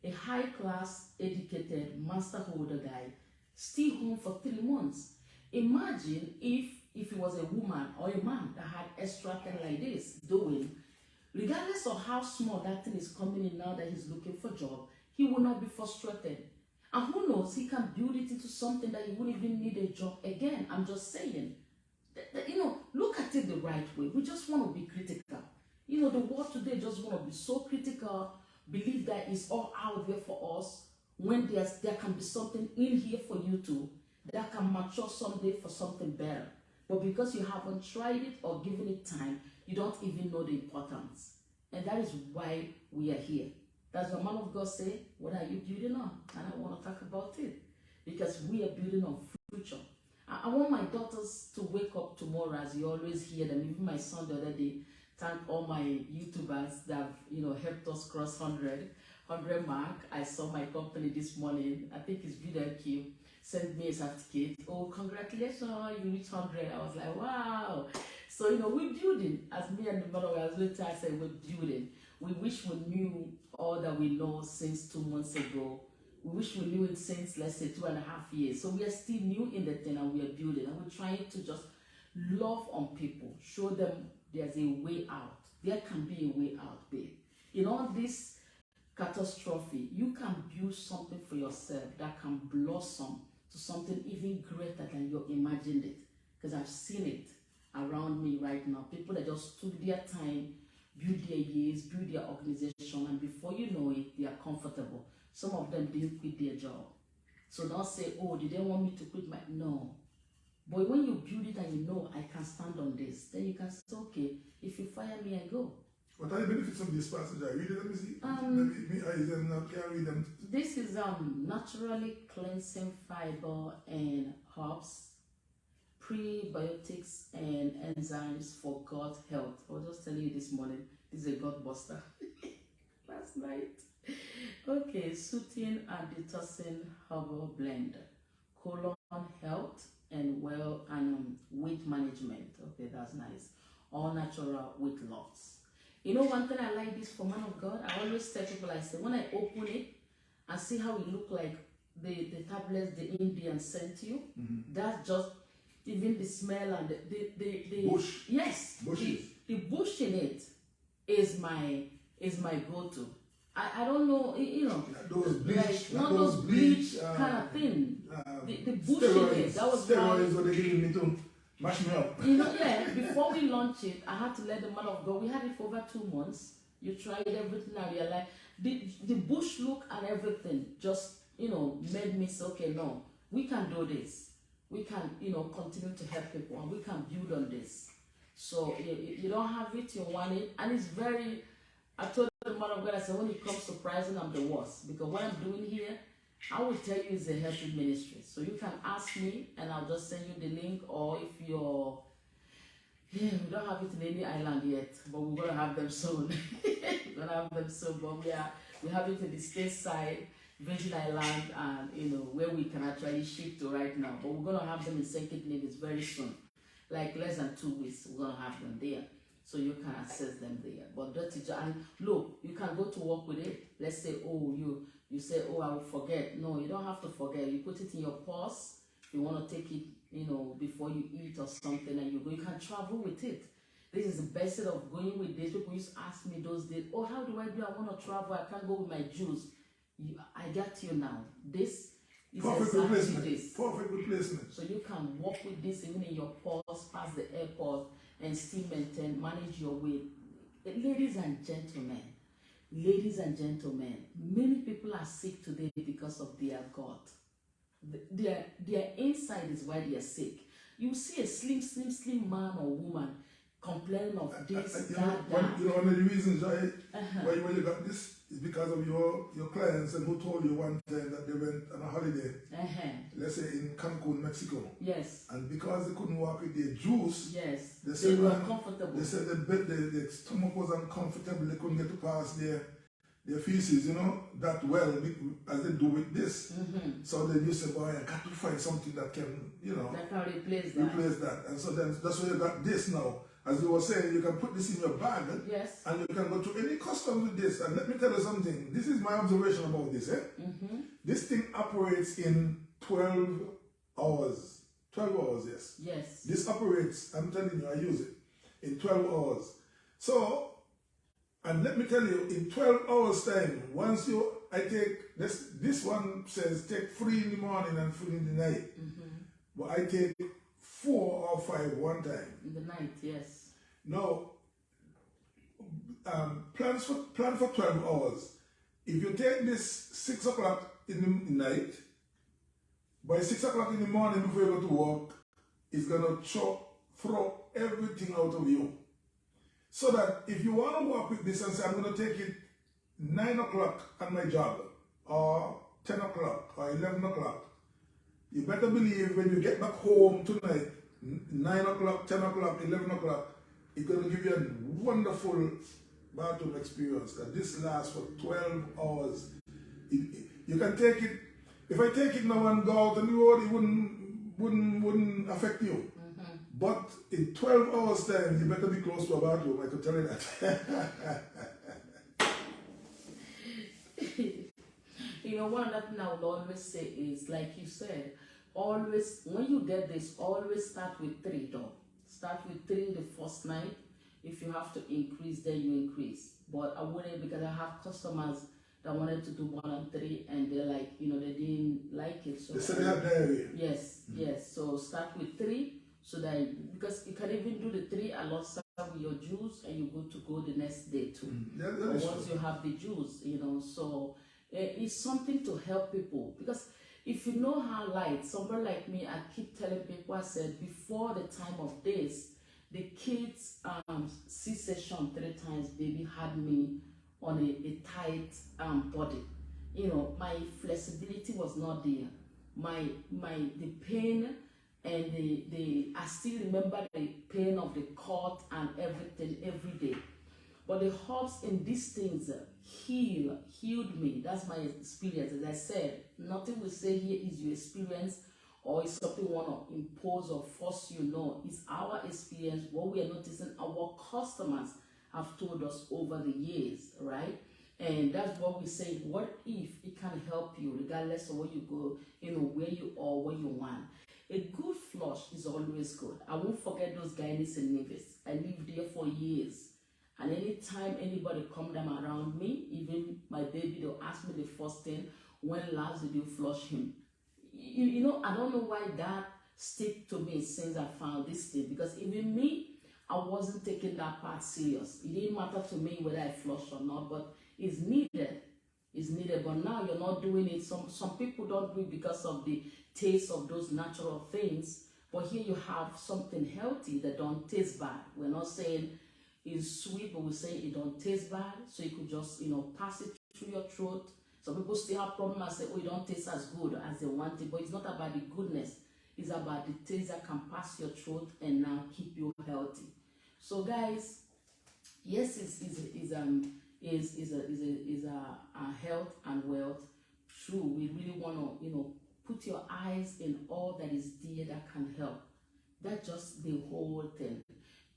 a high-class, educated, master holder guy, stay home for 3 months. Imagine if it was a woman or a man that had extra thing like this doing, regardless of how small that thing is coming in now that he's looking for a job, he will not be frustrated. And who knows, he can build it into something that he wouldn't even need a job again. I'm just saying. Look at it the right way. We just want to be critical. The world today just want to be so critical, believe that it's all out there for us, when there can be something in here for you too, that can mature someday for something better. But because you haven't tried it or given it time, you don't even know the importance. And that is why we are here. That's what man of God say, what are you building on? And I want to talk about it. Because we are building on future. I want my daughters to wake up tomorrow, as you always hear them. Even my son the other day, thank all my YouTubers that have, helped us cross 100 mark. I saw my company this morning. I think it's VidQ. Sent me a certificate. Oh, congratulations, you reached 100. I was like, wow. So, we're building. As me and the mother I said, we're building. We wish we knew all that we know since 2 months ago. We wish we knew it since, let's say, 2.5 years. So we are still new in the thing, and we are building. And we're trying to just love on people. Show them there's a way out. There can be a way out, babe. In all this catastrophe, you can build something for yourself that can blossom to something even greater than you imagined it. Because I've seen it around me right now. People that just took their time, build their years, build their organization, and before you know it, they are comfortable. Some of them didn't quit their job. So don't say, oh, did they want me to quit my... No. But when you build it and I can stand on this, then you can say, okay, if you fire me, I go. What are the benefits of this passage? I read it, let me see. Can read them. This is naturally cleansing fiber and herbs, prebiotics and enzymes for gut health. I was just telling you this morning, this is a gut buster. Last night. Okay, soothing and detoxing herbal blend, colon health and weight management. Okay, that's nice. All natural weight loss. One thing I like this for man of God, I always tell people, I say, when I open it and see how it look like the tablets the Indians sent you, that's just even the smell and the bush. Yes, the bush in it is my go-to. I don't know, those bleach, not those bleach kind of thing. The bush in it, that was steroids what they giving me to mash me up. Before we launched it, I had to let the man of God. We had it for over 2 months. You tried everything and realized the bush look and everything just made me say, okay, no, we can do this. We can continue to help people and we can build on this. So you don't have it, you want it, and it's very. I told the man of God, I said, when it comes to pricing, I'm the worst. Because what I'm doing here, I will tell you is a helping ministry. So you can ask me and I'll just send you the link. Or if you're, we don't have it in any island yet, but we're going to have them soon. We're going to have them soon, but we have it in the stateside, Virgin Island, and where we can actually ship to right now. But we're going to have them in St. Kitts very soon. Like less than 2 weeks, we're going to have them there. So you can access them there. But that is, and look, you can go to work with it. Let's say, oh, you say, oh, I will forget. No, you don't have to forget. You put it in your purse. If you want to take it, before you eat or something, and you go, you can travel with it. This is the best of going with this. People used to ask me those days, oh, how do I do? I want to travel. I can't go with my juice. I got you now. This is perfect exactly replacement. this. Perfect replacement. So you can walk with this even in your purse, past the airport, and still manage your weight. Ladies and gentlemen, many people are sick today because of their gut. Their inside is why they are sick. You see a slim man or woman complaining of this, that. One of the reasons why you got this is because of your clients and who told you one time that they went on a holiday, let's say in Cancun, Mexico. Yes. And because they couldn't walk with their juice, yes, they were uncomfortable. They said the stomach was uncomfortable, they couldn't get to pass their feces, that well as they do with this. So then you say, boy, I got to find something that can, that can replace that. And so then that's why you got this now. as you were saying, you can put this in your bag Yes. and you can go to any customs with this. And let me tell you something. This is my observation about this. This thing operates in 12 hours. 12 hours, yes. Yes. This operates, I'm telling you, I use it in 12 hours. So, and let me tell you, in 12 hours time, I take, this one says take 3 in the morning and 3 in the night. But I take 4 or 5 one time. In the night, yes. Now, plan for 12 hours. If you take this 6 o'clock in the night, by 6 o'clock in the morning before you go to work, it's going to throw everything out of you. So that if you want to work with this and say, I'm going to take it 9 o'clock at my job, or 10 o'clock, or 11 o'clock, you better believe when you get back home tonight, 9 o'clock, 10 o'clock, 11 o'clock, it's going to give you a wonderful bathroom experience. Because this lasts for 12 hours. You can take it, if I take it now and go out on the road, it wouldn't affect you. But in 12 hours time, you better be close to a bathroom, I can tell you that. You know, one other thing I would always say is, like you said, always, when you get this, always start with 3 though. Start with 3 the first night. If you have to increase, then you increase. But I wouldn't, because I have customers that wanted to do 1 and 3, and they're like, you know, they didn't like it. So they said they have diarrhea. Yes, yes. So start with 3, so that, because you can even do the 3 alongside with your juice, and you're good to go the next day too. Once you have the juice, you know, so it's something to help people. Because if you know how light, somebody like me, I keep telling people, I said, before the time of this, the kids C-section 3 times, baby had me on a tight body. You know, my flexibility was not there. The pain and I still remember the pain of the cut and everything every day. But the herbs in these things healed me. That's my experience. As I said, nothing we say here is your experience or is something we want to impose or force you. No, it's our experience, what we are noticing our customers have told us over the years, right? And that's what we say, what if it can help you regardless of where you go, you know, where you are, what you want. A good flush is always good. I won't forget those Guyanese and Nevis. I lived there for years. And anytime anybody come down around me, even my baby, they'll ask me the first thing, when last did you flush him? You know, I don't know why that stick to me since I found this thing. Because even me, I wasn't taking that part serious. It didn't matter to me whether I flush or not, but it's needed. It's needed. But now you're not doing it. Some people don't do it because of the taste of those natural things. But here you have something healthy that don't taste bad. We're not saying it's sweet, but we say it don't taste bad, so you could just, you know, pass it through your throat. Some people still have problems and say, oh, it don't taste as good as they want it, but it's not about the goodness. It's about the taste that can pass your throat and now keep you healthy. So guys, yes, is a health and wealth. True, we really want to, you know, put your eyes in all that is there that can help. That's just the whole thing.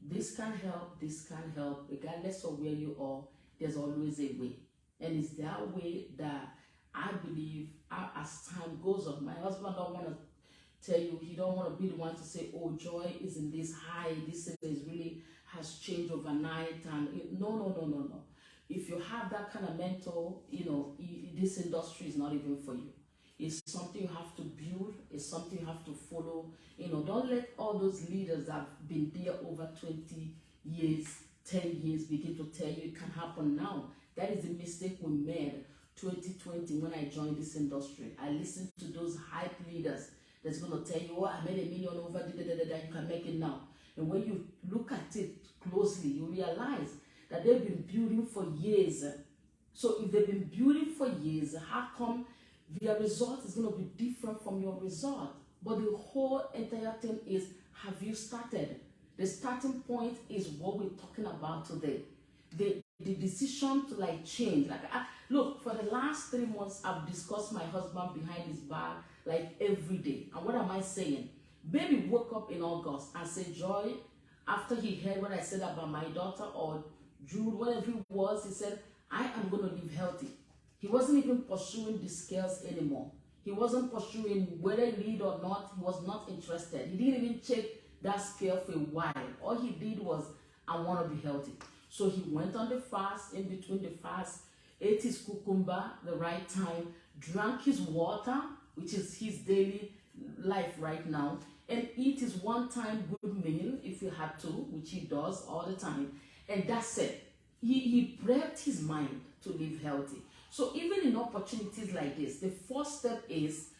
This can help, regardless of where you are, there's always a way. And it's that way that I believe as time goes on. My husband don't want to tell you, he don't want to be the one to say, oh, Joy is in this high, this is really has changed overnight. And no. If you have that kind of mental, you know, this industry is not even for you. It's something you have to build. It's something you have to follow. You know, don't let all those leaders that have been there over 20 years, 10 years begin to tell you it can happen now. That is the mistake we made 2020 when I joined this industry. I listened to those hype leaders that's going to tell you, oh, I made $1 million over, you can make it now. And when you look at it closely, you realize that they've been building for years. So if they've been building for years, how come their result is going to be different from your result? But the whole entire thing is, have you started? The starting point is what we're talking about today. The decision to like change. Like, look, for the last 3 months, I've discussed my husband behind his back like every day. And what am I saying? Baby woke up in August and said, Joy, after he heard what I said about my daughter or Jude, whatever it was, he said, I am going to live healthy. He wasn't even pursuing the scales anymore. He wasn't pursuing whether he did or not. He was not interested. He didn't even check that scale for a while. All he did was, I want to be healthy. So he went on the fast, in between the fast, ate his cucumber the right time, drank his water, which is his daily life right now, and eat his one-time good meal if you had to, which he does all the time. And that's it. He prepped his mind to live healthy. So even in opportunities like this, the first step is,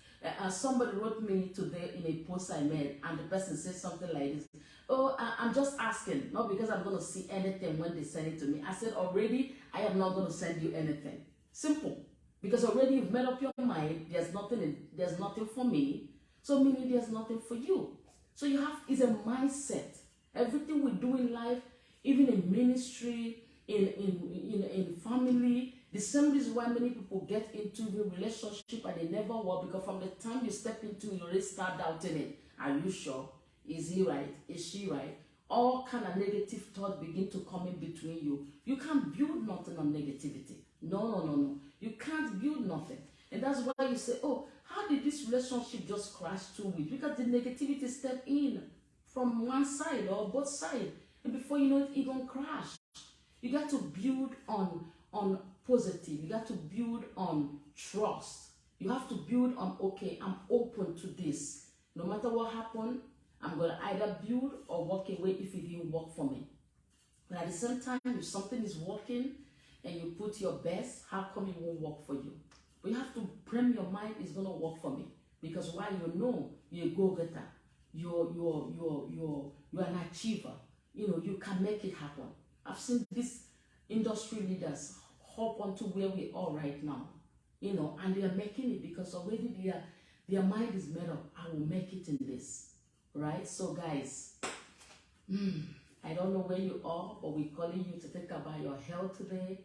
somebody wrote me today in a post I made, and the person said something like this, oh, I'm just asking, not because I'm going to see anything when they send it to me. I said, already, I am not going to send you anything. Simple. Because already you've made up your mind, there's nothing for me, so meaning there's nothing for you. So you have, it's a mindset. Everything we do in life, even in ministry, in family, the same reason why many people get into the relationship and they never work, because from the time you step into it, you already start doubting it. Are you sure? Is he right? Is she right? All kind of negative thoughts begin to come in between you. You can't build nothing on negativity. No. You can't build nothing. And that's why you say, oh, how did this relationship just crash 2 weeks? Because the negativity stepped in from one side or both sides. And before you know it, it's going to crash. You got to build on positive. You got to build on trust. You have to build on, okay, I'm open to this. No matter what happened, I'm going to either build or walk away if it didn't work for me. But at the same time, if something is working and you put your best, how come it won't work for you? But you have to prime your mind, it's going to work for me. Because why? You know you're a go-getter. You're an achiever. You know, you can make it happen. I've seen these industry leaders hop onto where we are right now, you know, and they are making it because already their mind is made up. I will make it in this, right? So guys, I don't know where you are, but we're calling you to think about your health today,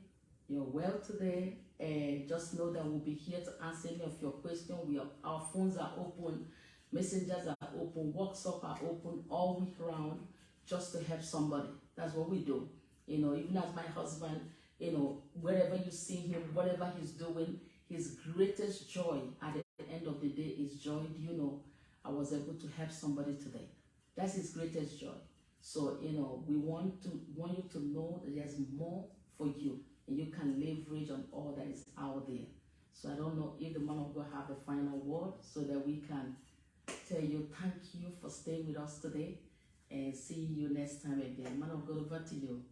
your wealth today, and just know that we'll be here to answer any of your questions. Our phones are open, messengers are open, WhatsApp are open all week round, just to help somebody. That's what we do. You know, even as my husband, you know, wherever you see him, whatever he's doing, his greatest joy at the end of the day is joy. You know, I was able to help somebody today. That's his greatest joy. So, you know, we want you to know that there's more for you, and you can leverage on all that is out there. So I don't know if the man of God have a final word so that we can tell you thank you for staying with us today, and see you next time again. Man of God, over to you.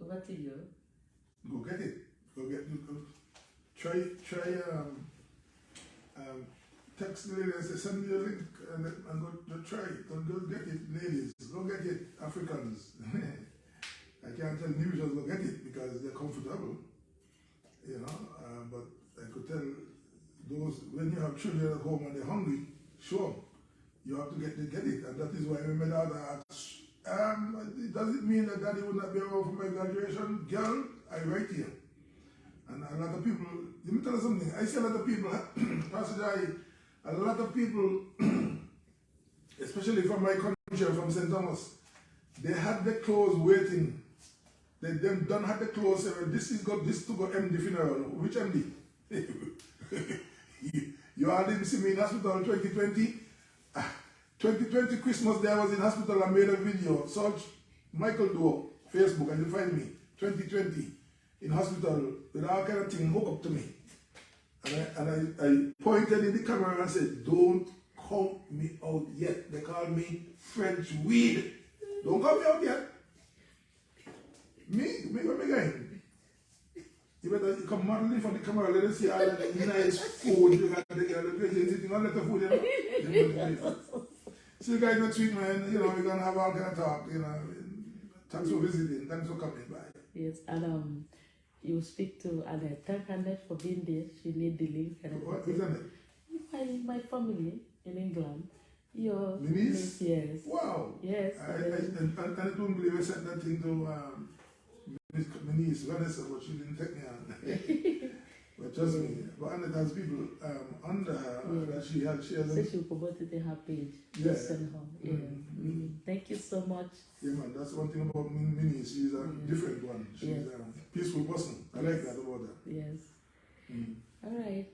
Over to you. Go get it. Try text the lady and say, send me a link and go try it. Go get it, ladies. Go get it, Africans. I can't tell individuals go get it because they're comfortable, you know. But I could tell those, when you have children at home and they're hungry, sure, you have to get it. And that is why my daughter asked, does it mean that daddy would not be around for my graduation? Girl, I write here. And a lot of people, let me tell you something. I see a lot of people, Pastor Jai, a lot of people, especially from my country, from St. Thomas, they had the clothes waiting. They done had the clothes, this to go MD funeral. Which MD? You all didn't see me in hospital 2020? 2020 Christmas Day I was in hospital and made a video. Search Michael Doe, Facebook, and you find me. 2020 in hospital with all kind of things hooked up to me. And I pointed in the camera and said, don't count me out yet. They call me French weed. Don't count me out yet. Me, what am I going? You better come modeling for the camera, let us see all that nice food you got together. You're sitting on little food, you know. So you guys next week, man, you know, we're going to have all kind of talk, you know. Thanks for visiting, thanks for coming by. Yes, and you speak to Annette. Thank Annette for being there. She need the link. What is Annette? My family in England. Your niece? Yes. Wow. Yes. I don't believe I sent that thing to my niece, Vanessa, but she didn't take me on. But Trust me. But and it has people under her that she has So she'll promote it in her page. Yeah. Just send her. Yeah. Thank you so much. Yeah, man, that's one thing about Minnie. She's a different one. She's Yes. a peaceful person. I like that about her. Yes. Mm. All right.